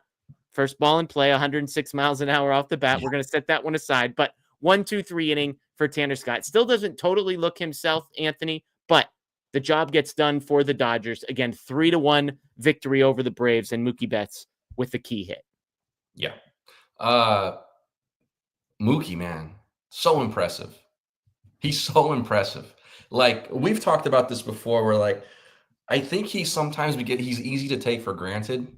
B: first ball in play, 106 miles an hour off the bat. We're going to set that one aside. But 1-2-3 inning for Tanner Scott. Still doesn't totally look himself, Anthony, but the job gets done for the Dodgers. Again, 3-1 victory over the Braves, and Mookie Betts with the key hit.
C: Yeah. Mookie, man, so impressive. He's so impressive. Like, we've talked about this before. We're like, I think he's easy to take for granted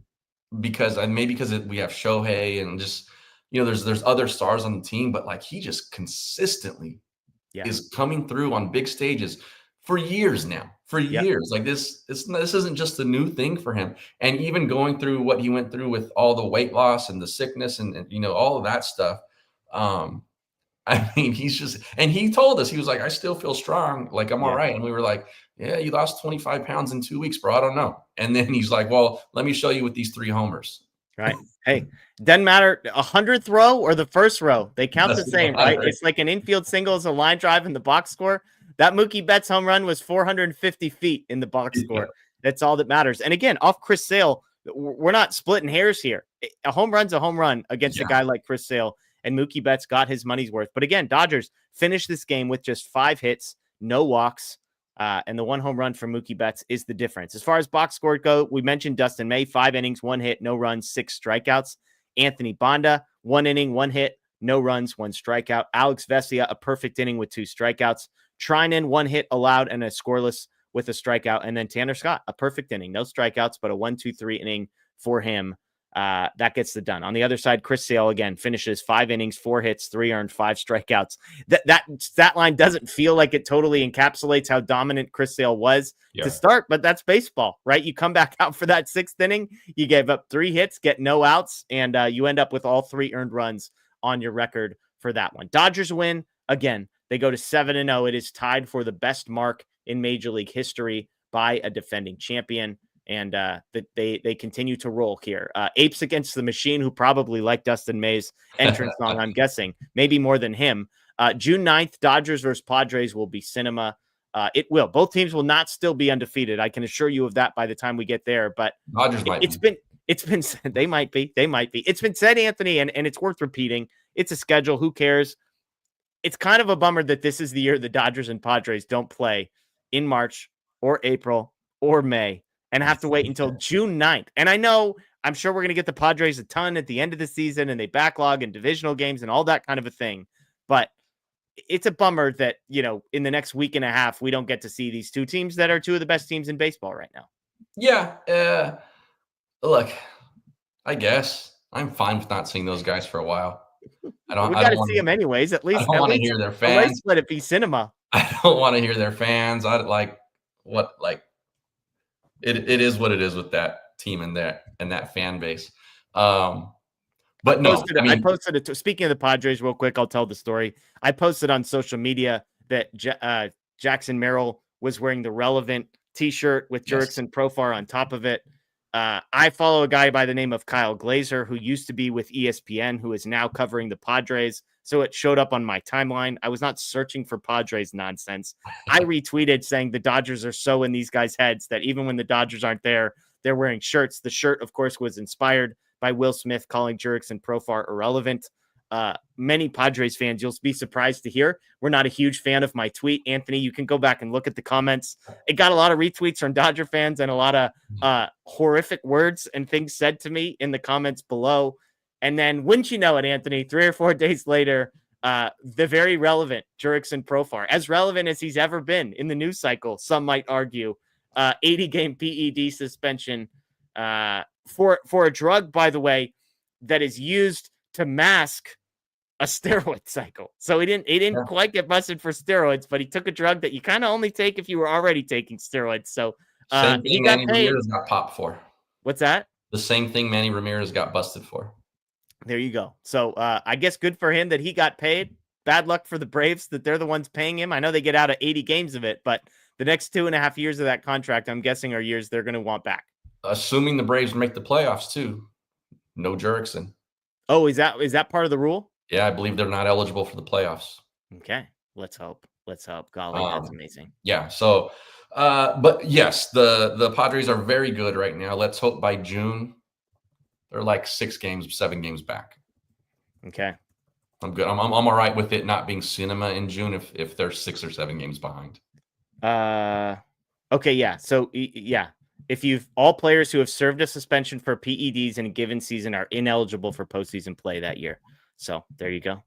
C: because we have Shohei and just, there's other stars on the team, but like he just consistently is coming through on big stages for years now. For years. Like this isn't just a new thing for him. And even going through what he went through with all the weight loss and the sickness and all of that stuff. I mean, he told us, he was like, I still feel strong. Like, I'm all right. And we were like, yeah, you lost 25 pounds in 2 weeks, bro. I don't know. And then he's like, well, let me show you with these 3 homers.
B: Right. Hey, doesn't matter 100th row or the first row. They count the same, right? It's like an infield single is a line drive in the box score. That Mookie Betts home run was 450 feet in the box score. That's all that matters. And again, off Chris Sale, we're not splitting hairs here. A home run's a home run against a guy like Chris Sale, and Mookie Betts got his money's worth. But again, Dodgers finished this game with just 5 hits, no walks, and the 1 home run from Mookie Betts is the difference. As far as box score go, we mentioned Dustin May, 5 innings, 1 hit, no runs, 6 strikeouts. Anthony Banda, 1 inning, 1 hit, no runs, 1 strikeout. Alex Vesia, a perfect inning with 2 strikeouts. Treinen, 1 hit allowed and a scoreless with a strikeout. And then Tanner Scott, a perfect inning, no strikeouts, but a 1-2-3 inning for him. That gets it done. On the other side, Chris Sale again finishes 5 innings, 4 hits, 3 earned, 5 strikeouts. That stat line doesn't feel like it totally encapsulates how dominant Chris Sale was to start, but that's baseball, right? You come back out for that 6th inning, you gave up 3 hits, get no outs, and you end up with all 3 earned runs on your record for that one. Dodgers win again. They go to 7-0. It is tied for the best mark in Major League history by a defending champion. And they continue to roll here. Apes Against the Machine, who probably like Dustin May's entrance song, I'm guessing, maybe more than him. June 9th, Dodgers versus Padres will be cinema. It will. Both teams will not still be undefeated. I can assure you of that by the time we get there. But
C: Dodgers
B: it's been they might be. It's been said, Anthony, and it's worth repeating. It's a schedule. Who cares? It's kind of a bummer that this is the year the Dodgers and Padres don't play in March or April or May and have to wait until June 9th. And I'm sure we're going to get the Padres a ton at the end of the season, and they backlog in divisional games and all that kind of a thing. But it's a bummer that, in the next week and a half, we don't get to see these 2 teams that are 2 of the best teams in baseball right now.
C: Yeah. Look, I guess I'm fine with not seeing those guys for a while.
B: We got to see them anyways. At least
C: I don't want to hear their fans.
B: Let it be cinema.
C: I don't want to hear their fans. It is what it is with that team and that fan base. But I
B: posted it. Speaking of the Padres, real quick, I'll tell the story. I posted on social media that Jackson Merrill was wearing the relevant T-shirt with Jurickson Profar on top of it. I follow a guy by the name of Kyle Glazer, who used to be with ESPN, who is now covering the Padres. So it showed up on my timeline. I was not searching for Padres nonsense. I retweeted saying the Dodgers are so in these guys' heads that even when the Dodgers aren't there, they're wearing shirts. The shirt, of course, was inspired by Will Smith calling Jurickson Profar irrelevant. Many Padres fans, you'll be surprised to hear, we're not a huge fan of my tweet. Anthony, you can go back and look at the comments. It got a lot of retweets from Dodger fans and a lot of horrific words and things said to me in the comments below. And then, wouldn't you know it, Anthony, 3 or 4 days later, the very relevant Jurickson Profar, as relevant as he's ever been in the news cycle, some might argue, 80-game PED suspension for a drug, by the way, that is used to mask a steroid cycle. So he didn't quite get busted for steroids, but he took a drug that you kind of only take if you were already taking steroids. So he got paid.
C: Ramirez got popped for.
B: What's that?
C: The same thing Manny Ramirez got busted for.
B: There you go. So I guess good for him that he got paid. Bad luck for the Braves that they're the ones paying him. I know they get out of 80 games of it, but the next 2.5 years of that contract, I'm guessing, are years they're going to want back.
C: Assuming the Braves make the playoffs too. No Jurickson.
B: Oh, is that part of the rule?
C: Yeah, I believe they're not eligible for the playoffs.
B: Okay. Let's hope. Golly, that's amazing.
C: Yeah. So, but yes, the Padres are very good right now. Let's hope by June they're like 7 games back.
B: Okay.
C: I'm good. I'm all right with it not being cinema in June if they're 6 or 7 games behind.
B: Okay. Yeah. So yeah. If all players who have served a suspension for PEDs in a given season are ineligible for postseason play that year. So there you go.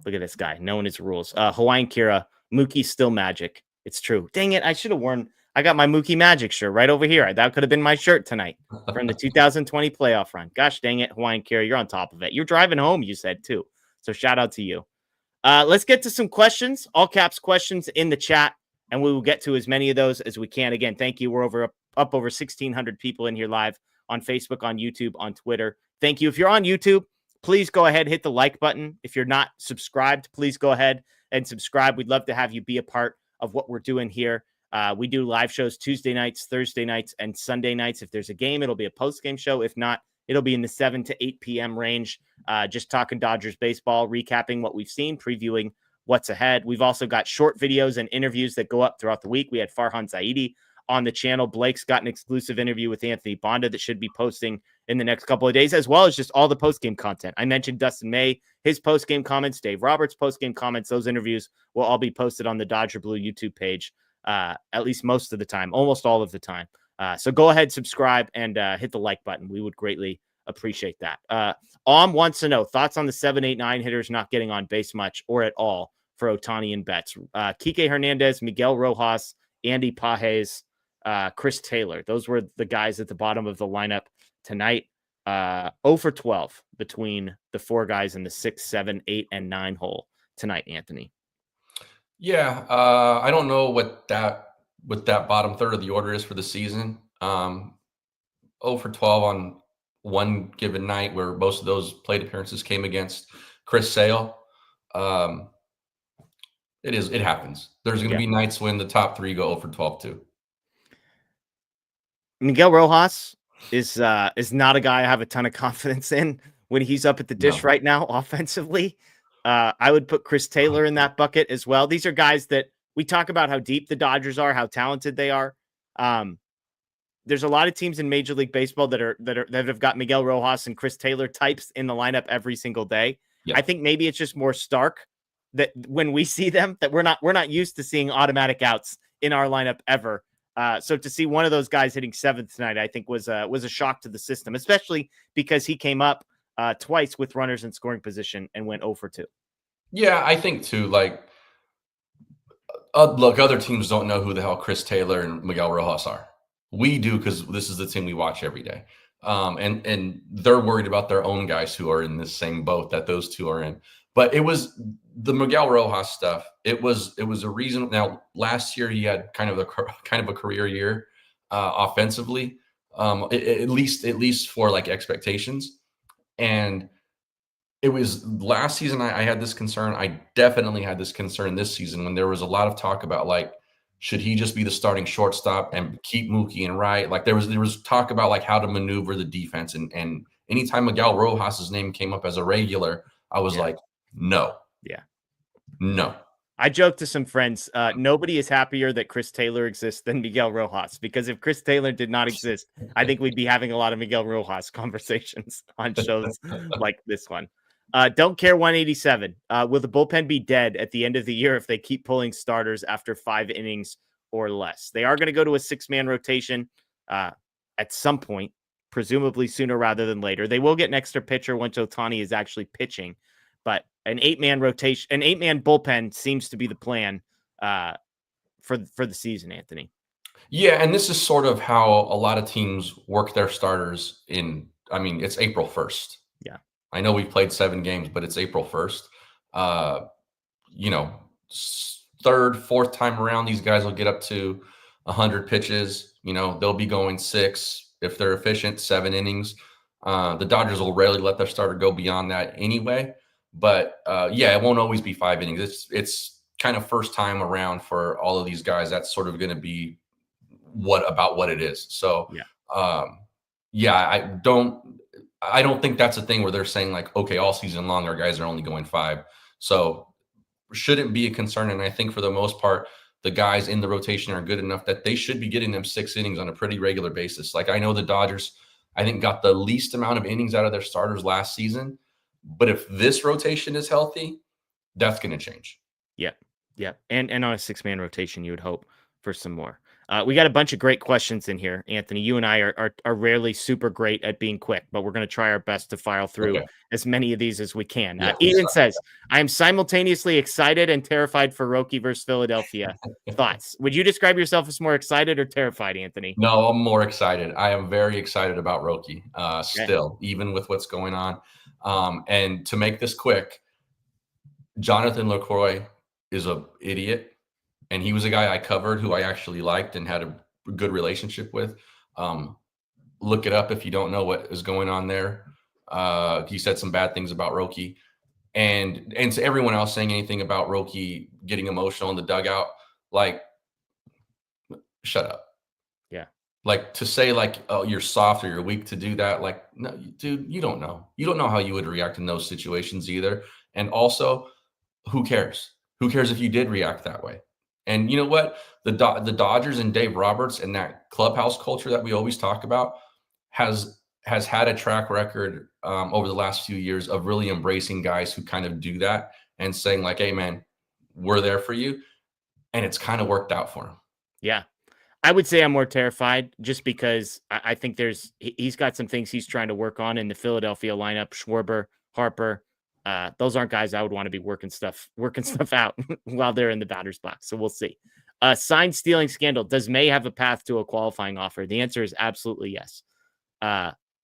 B: Look at this guy knowing his rules. Hawaiian Kira, Mookie's still magic. It's true. Dang it. I should have worn I got my Mookie Magic shirt right over here. That could have been my shirt tonight from the 2020 playoff run. Gosh dang it, Hawaiian Carrier, you're on top of it. You're driving home, you said too. So shout out to you. Let's get to some questions, all caps questions in the chat, and we will get to as many of those as we can. Again, thank you. We're up over 1,600 people in here live on Facebook, on YouTube, on Twitter. Thank you. If you're on YouTube, please go ahead, hit the like button. If you're not subscribed, please go ahead and subscribe. We'd love to have you be a part of what we're doing here. We do live shows Tuesday nights, Thursday nights, and Sunday nights. If there's a game, it'll be a post-game show. If not, it'll be in the 7 to 8 p.m. range, just talking Dodgers baseball, recapping what we've seen, previewing what's ahead. We've also got short videos and interviews that go up throughout the week. We had Farhan Zaidi on the channel. Blake's got an exclusive interview with Anthony Bonda that should be posting in the next couple of days, as well as just all the post-game content. I mentioned Dustin May, his post-game comments, Dave Roberts' post-game comments. Those interviews will all be posted on the Dodger Blue YouTube page, at least most of the time, almost all of the time. So go ahead, subscribe, and hit the like button. We would greatly appreciate that. Wants to know thoughts on the 7, 8, 9 hitters not getting on base much or at all for Ohtani and Betts. Kike Hernandez, Miguel Rojas, Andy Pages, Chris Taylor. Those were the guys at the bottom of the lineup tonight. 0 for 12 between the 4 guys in the 6, 7, 8, and 9 hole tonight, Anthony.
C: Yeah, I don't know what that bottom third of the order is for the season. 0 for 12 on one given night where most of those plate appearances came against Chris Sale. It happens. There's going to be nights when the top 3 go 0 for 12 too.
B: Miguel Rojas is not a guy I have a ton of confidence in when he's up at the dish right now offensively. I would put Chris Taylor in that bucket as well. These are guys that we talk about how deep the Dodgers are, how talented they are. There's a lot of teams in Major League Baseball that have got Miguel Rojas and Chris Taylor types in the lineup every single day. Yeah. I think maybe it's just more stark that when we see them, that we're not used to seeing automatic outs in our lineup ever. So to see one of those guys hitting 7th tonight, I think was a shock to the system, especially because he came up twice with runners in scoring position and went 0 for 2.
C: Yeah, I think too. Like, look, other teams don't know who the hell Chris Taylor and Miguel Rojas are. We do because this is the team we watch every day, and they're worried about their own guys who are in this same boat that those two are in. But it was the Miguel Rojas stuff. It was a reason. Now, last year he had kind of a career year offensively, at least for like expectations. And it was last season I had this concern. I definitely had this concern this season when there was a lot of talk about like, should he just be the starting shortstop and keep Mookie and Wright? Like there was talk about like how to maneuver the defense. And anytime Miguel Rojas's name came up as a regular, I was like, no.
B: Yeah.
C: No.
B: I joked to some friends, nobody is happier that Chris Taylor exists than Miguel Rojas, because if Chris Taylor did not exist, I think we'd be having a lot of Miguel Rojas conversations on shows like this one. Don't care 187. Will the bullpen be dead at the end of the year if they keep pulling starters after 5 innings or less? They are going to go to a 6-man rotation at some point, presumably sooner rather than later. They will get an extra pitcher once Ohtani is actually pitching, but an 8-man rotation, an 8-man bullpen seems to be the plan for the season, Anthony.
C: Yeah, and this is sort of how a lot of teams work their starters it's April 1st.
B: Yeah.
C: I know we've played 7 games, but it's April 1st. 3rd, 4th time around, these guys will get up to 100 pitches. They'll be going 6. If they're efficient, 7 innings. The Dodgers will rarely let their starter go beyond that anyway. But it won't always be 5 innings. It's kind of first time around for all of these guys. That's sort of going to be what it is. So I don't think that's a thing where they're saying like, okay, all season long our guys are only going 5. So shouldn't be a concern. And I think for the most part, the guys in the rotation are good enough that they should be getting them 6 innings on a pretty regular basis. Like I know the Dodgers, I think, got the least amount of innings out of their starters last season. But if this rotation is healthy, that's going to change.
B: Yeah. And on a 6-man rotation, you would hope for some more. We got a bunch of great questions in here, Anthony. You and I are rarely super great at being quick, but we're going to try our best to file through as many of these as we can.
C: Yeah,
B: Eden says, I am simultaneously excited and terrified for Roki versus Philadelphia. Thoughts? Would you describe yourself as more excited or terrified, Anthony?
C: No, I'm more excited. I am very excited about Roki still, even with what's going on. And to make this quick, Jonathan LaCroix is an idiot. And he was a guy I covered who I actually liked and had a good relationship with. Look it up if you don't know what is going on there. He said some bad things about Roki. And to everyone else saying anything about Roki getting emotional in the dugout, like, shut up.
B: Yeah.
C: Like to say like, oh, you're soft or you're weak to do that. Like, no, dude, you don't know. You don't know how you would react in those situations either. And also, who cares? Who cares if you did react that way? And you know what? The Dodgers and Dave Roberts and that clubhouse culture that we always talk about has had a track record over the last few years of really embracing guys who kind of do that and saying like, hey, man, we're there for you. And it's kind of worked out for him.
B: Yeah. I would say I'm more terrified just because I think he's got some things he's trying to work on in the Philadelphia lineup. Schwarber, Harper, those aren't guys I would want to be working stuff out while they're in the batter's box. So we'll see. Sign stealing scandal. Does May have a path to a qualifying offer? The answer is absolutely yes.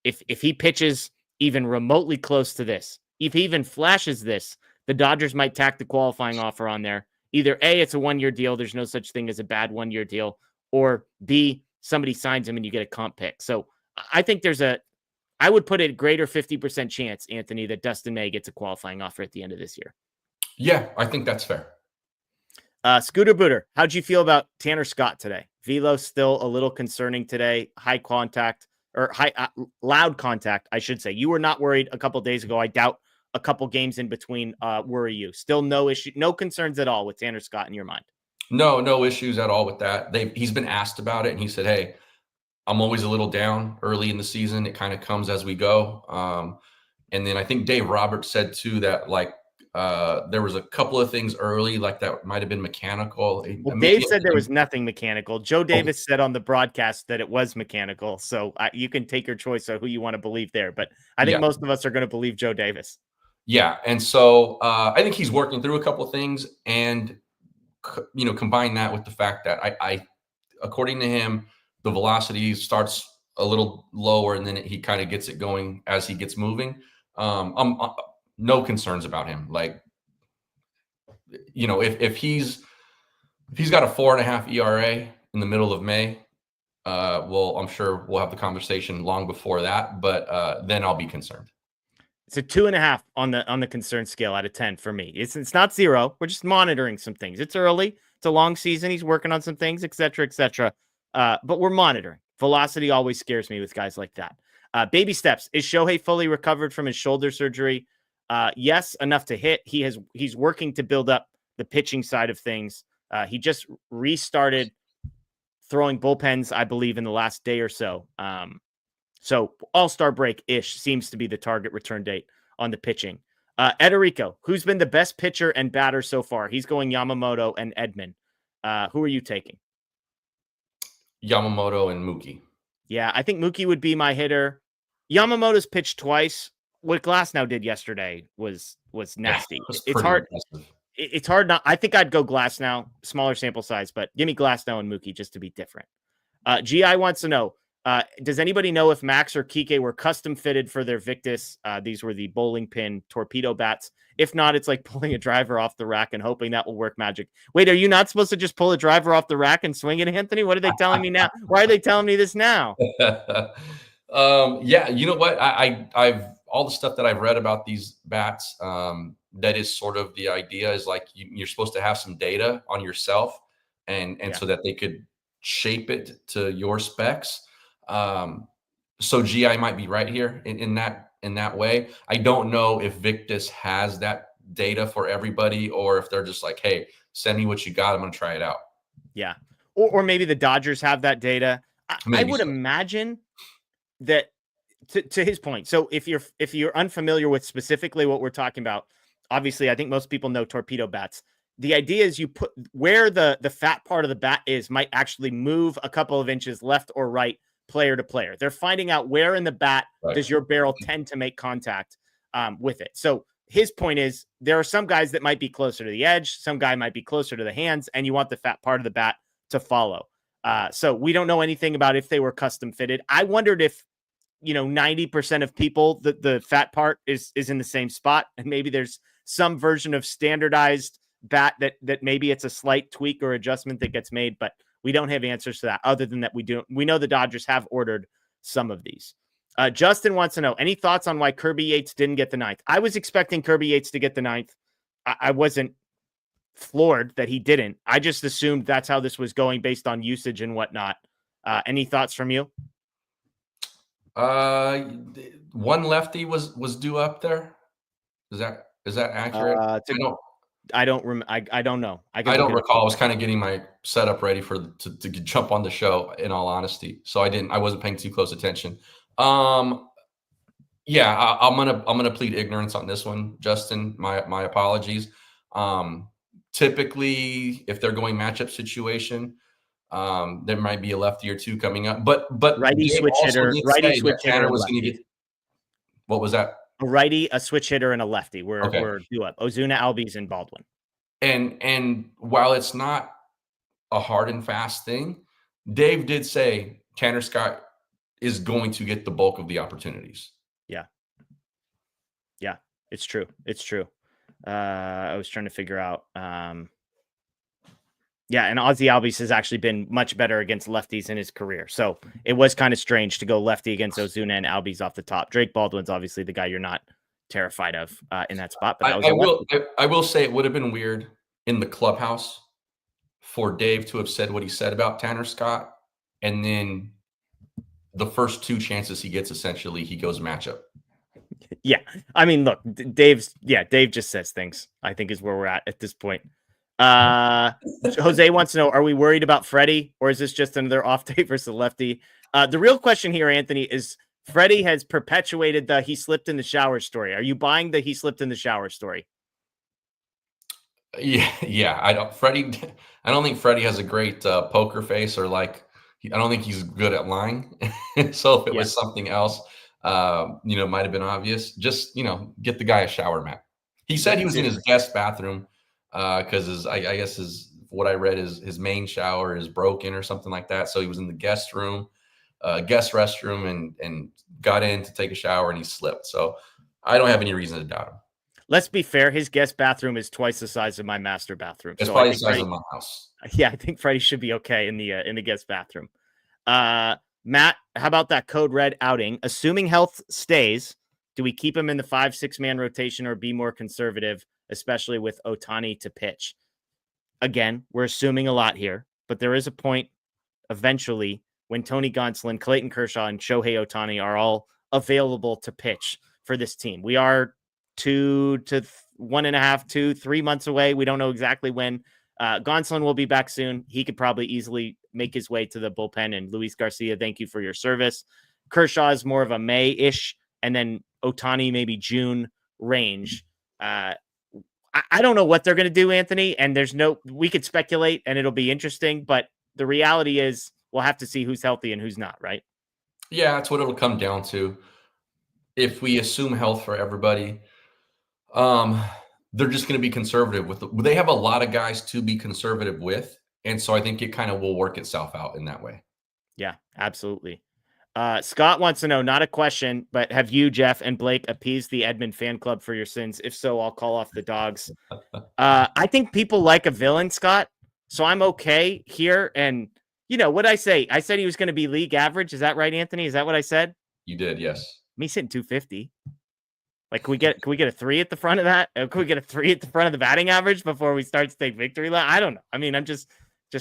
B: If he pitches even remotely close to this, if he even flashes this, the Dodgers might tack the qualifying offer on there. Either A, it's a 1-year deal. There's no such thing as a bad 1-year deal. Or B, somebody signs him and you get a comp pick. So I think I would put a greater 50% chance, Anthony, that Dustin May gets a qualifying offer at the end of this year.
C: Yeah, I think that's fair.
B: Scooter Booter, how'd you feel about Tanner Scott today? Velo still a little concerning today. Loud contact, I should say. You were not worried a couple days ago. I doubt a couple games in between worry you. Still no issue, no concerns at all with Tanner Scott in your mind.
C: No issues at all with that. He's been asked about it, and he said, hey, I'm always a little down early in the season. It kind of comes as we go. And then I think Dave Roberts said too that like there was a couple of things early, like that might have been mechanical.
B: Well, Dave said there was nothing mechanical. Joe Davis said on the broadcast that it was mechanical. So you can take your choice of who you want to believe there. But I think most of us are going to believe Joe Davis.
C: Yeah. And so I think he's working through a couple of things, and combine that with the fact that I according to him, the velocity starts a little lower and then he kind of gets it going as he gets moving. I'm no concerns about him. Like, if he's got a 4.5 ERA in the middle of May, well, I'm sure we'll have the conversation long before that, but then I'll be concerned.
B: It's a 2.5 on the concern scale out of 10 for me. It's not 0. We're just monitoring some things. It's early. It's a long season. He's working on some things, et cetera, et cetera. But we're monitoring. Velocity always scares me with guys like that. Baby steps. Is Shohei fully recovered from his shoulder surgery? Yes, enough to hit. He's working to build up the pitching side of things. He just restarted throwing bullpens, I believe, in the last day or so. So all-star break-ish seems to be the target return date on the pitching. Ederico, who's been the best pitcher and batter so far? He's going Yamamoto and Edman. Who are you taking?
C: Yamamoto and Mookie.
B: Yeah, I think Mookie would be my hitter. Yamamoto's pitched twice. What Glasnow did yesterday was nasty. It's hard. Impressive. It's hard not. I think I'd go Glasnow, smaller sample size, but give me Glasnow and Mookie just to be different. GI wants to know, does anybody know if Max or Kike were custom fitted for their Victus? These were the bowling pin torpedo bats. If not, it's like pulling a driver off the rack and hoping that will work magic. Wait, are you not supposed to just pull a driver off the rack and swing it, Anthony? What are they telling me now? Why are they telling me this now?
C: Yeah, you know what? I've all the stuff that I've read about these bats. That is sort of the idea is like you're supposed to have some data on yourself, and so that they could shape it to your specs. So GI might be right here in that way. I don't know if Victus has that data for everybody, or if they're just like, hey, send me what you got. I'm going to try it out.
B: Yeah. Or maybe the Dodgers have that data. I would imagine that to his point. So if you're unfamiliar with specifically what we're talking about, obviously I think most people know torpedo bats. the idea is you put where the fat part of the bat is might actually move a couple of inches left or right player to player. They're finding out where in the bat does your barrel tend to make contact with it. So his point is there are some guys that might be closer to the edge. Some guy might be closer to the hands, and you want the fat part of the bat to follow. So we don't know anything about if they were custom fitted. I wondered if, 90% of people, the fat part is in the same spot, and maybe there's some version of standardized bat that maybe it's a slight tweak or adjustment that gets made, but we don't have answers to that other than that we know the Dodgers have ordered some of these. Justin wants to know, any thoughts on why Kirby Yates didn't get the 9th? I was expecting Kirby Yates to get the 9th. I wasn't floored that he didn't. I just assumed that's how this was going based on usage and whatnot. Any thoughts from you?
C: One lefty was due up there. Is that accurate?
B: I don't know.
C: I don't recall. I was kind of getting my setup ready to jump on the show, in all honesty. So I wasn't paying too close attention. Yeah, I'm gonna plead ignorance on this one, Justin. My apologies. Typically, if they're going matchup situation, there might be a lefty or two coming up. But
B: righty switch hitter. Righty switch hitter
C: was going to get. What was that?
B: A righty, a switch hitter, and a lefty. We're due up. Ozuna, Albies, and Baldwin.
C: And while it's not a hard and fast thing, Dave did say Tanner Scott is going to get the bulk of the opportunities.
B: Yeah, it's true. I was trying to figure out. And Ozzy Albies has actually been much better against lefties in his career. So it was kind of strange to go lefty against Ozuna and Albies off the top. Drake Baldwin's obviously the guy you're not terrified of in that spot. But
C: I will say it would have been weird in the clubhouse for Dave to have said what he said about Tanner Scott, and then the first 2 chances he gets, essentially, he goes matchup.
B: Yeah. I mean, look, Dave just says things, I think, is where we're at this point. Jose wants to know, are we worried about Freddie, or is this just another off day versus the lefty? The real question here, Anthony, is Freddie has perpetuated the he slipped in the shower story. Are you buying the he slipped in the shower story?
C: Yeah. I don't think Freddie has a great poker face, or I don't think he's good at lying. So if it was something else, might have been obvious. Just, get the guy a shower mat. He said he was in his guest bathroom because I guess what I read is his main shower is broken or something like that. So he was in the guest restroom and got in to take a shower, and he slipped. So I don't have any reason to doubt him. Let's be fair. His guest bathroom is twice the size of my master bathroom. It's probably the size of my house. Yeah, I think Freddie should be okay in the guest bathroom. Matt, how about that code red outing? Assuming health stays, do we keep him in the 5-6 man rotation or be more conservative, especially with Ohtani to pitch? Again, we're assuming a lot here, but there is a point eventually when Tony Gonsolin, Clayton Kershaw, and Shohei Ohtani are all available to pitch for this team. We are 2 to 1.5, 2, 3 months away. We don't know exactly when. Gonsolin will be back soon. He could probably easily make his way to the bullpen. And Luis Garcia, thank you for your service. Kershaw is more of a May-ish, and then Ohtani maybe June range. I don't know what they're going to do, Anthony, and we could speculate and it'll be interesting, but the reality is we'll have to see who's healthy and who's not, right? Yeah, that's what it'll come down to. If we assume health for everybody, they're just going to be conservative they have a lot of guys to be conservative with. And so I think it kind of will work itself out in that way. Yeah, absolutely. Scott wants to know, not a question, but have you, Jeff, and Blake appeased the Edmund fan club for your sins? If so, I'll call off the dogs. I think people like a villain, Scott. So I'm okay here. And what'd I say? I said he was going to be league average. Is that right, Anthony? Is that what I said? You did, yes. Me sitting 250. Like, can we get a 3 at the front of that? Can we get a 3 at the front of the batting average before we start to take victory lap? I don't know. I mean, I'm just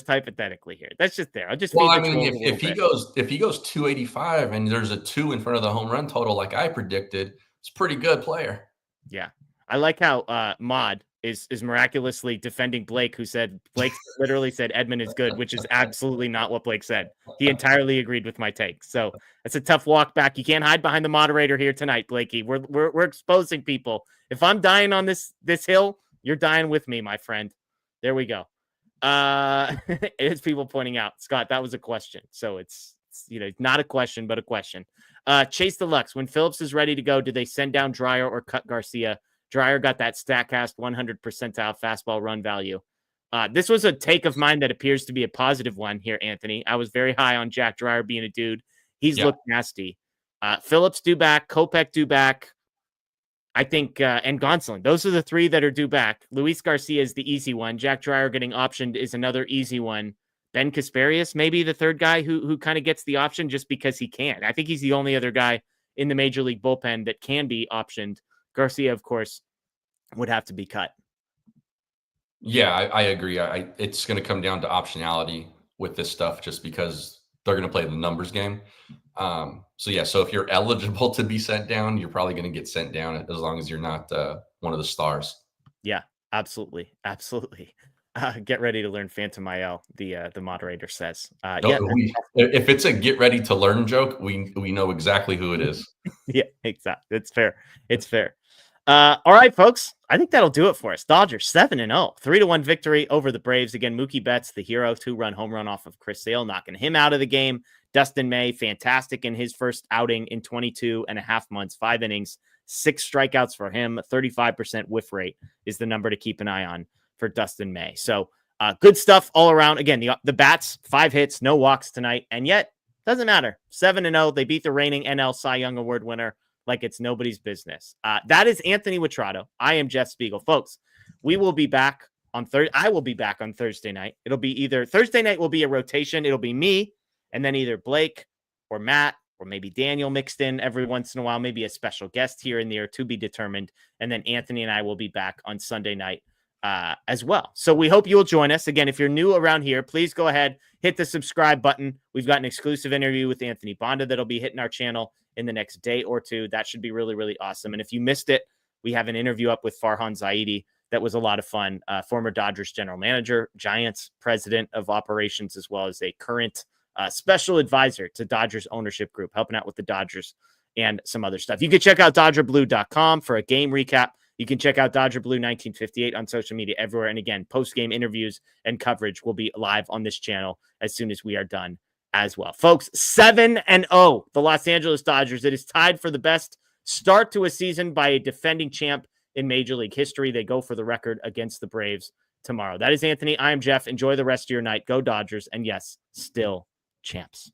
C: hypothetically here. That's just there. If he goes 285 and there's a 2 in front of the home run total, like I predicted, it's a pretty good player. Yeah. I like how Mod is miraculously defending Blake, who said Blake literally said Edmund is good, which is absolutely not what Blake said. He entirely agreed with my take. So it's a tough walk back. You can't hide behind the moderator here tonight, Blakey. We're exposing people. If I'm dying on this hill, you're dying with me, my friend.
B: There we go. It's people pointing out, Scott, that was a question. So it's not a question, but a question. Chase Deluxe, when Phillips is ready to go, do they send down Dreyer or cut Garcia? Dreyer got that StatCast 100 percentile fastball run value. This was a take of mine that appears to be a positive one here, Anthony. I was very high on Jack Dreyer being a dude. He's looked nasty. Phillips due back, Kopech due back. I think, and Gonsolin. Those are the three that are due back. Luis Garcia is the easy one. Jack Dreyer getting optioned is another easy one. Ben Kasparius, maybe the third guy who kind of gets the option just because he can. I think he's the only other guy in the Major League bullpen that can be optioned. Garcia, of course, would have to be cut.
C: Yeah, I agree. It's going to come down to optionality with this stuff just because they're going to play the numbers game. So if you're eligible to be sent down, you're probably going to get sent down as long as you're not one of the stars.
B: Yeah, absolutely. Absolutely. Get ready to learn Phantom IL, the moderator says.
C: If it's a get ready to learn joke, we know exactly who it is.
B: Yeah, exactly. It's fair. It's fair. All right, folks. I think that'll do it for us. Dodgers 7-0, 3-1 victory over the Braves. Again, Mookie Betts, the hero, 2-run home run off of Chris Sale, knocking him out of the game. Dustin May, fantastic in his first outing in 22 and a half months, 5 innings, 6 strikeouts for him. 35% whiff rate is the number to keep an eye on for Dustin May. So good stuff all around. Again, the bats, 5 hits, no walks tonight. And yet, doesn't matter. 7-0. They beat the reigning NL Cy Young Award winner like it's nobody's business. That is Anthony Witrado. I am Jeff Spiegel. Folks, we will be back on I will be back on Thursday night. It'll be either Thursday night will be a rotation. It'll be me and then either Blake or Matt or maybe Daniel mixed in every once in a while, maybe a special guest here and there to be determined. And then Anthony and I will be back on Sunday night as well. So we hope you will join us. Again, if you're new around here, please go ahead, hit the subscribe button. We've got an exclusive interview with Anthony Bonda that'll be hitting our channel in the next day or two. That should be really, really awesome. And if you missed it, we have an interview up with Farhan Zaidi. That was a lot of fun. Former Dodgers general manager, Giants president of operations, as well as a current special advisor to Dodgers ownership group, helping out with the Dodgers and some other stuff. You can check out DodgerBlue.com for a game recap. You can check out Dodger Blue 1958 on social media everywhere. And again, post-game interviews and coverage will be live on this channel as soon as we are done as well. Folks, 7-0, the Los Angeles Dodgers. It is tied for the best start to a season by a defending champ in Major League history. They go for the record against the Braves tomorrow. That is Anthony. I am Jeff. Enjoy the rest of your night. Go Dodgers. And yes, still champs.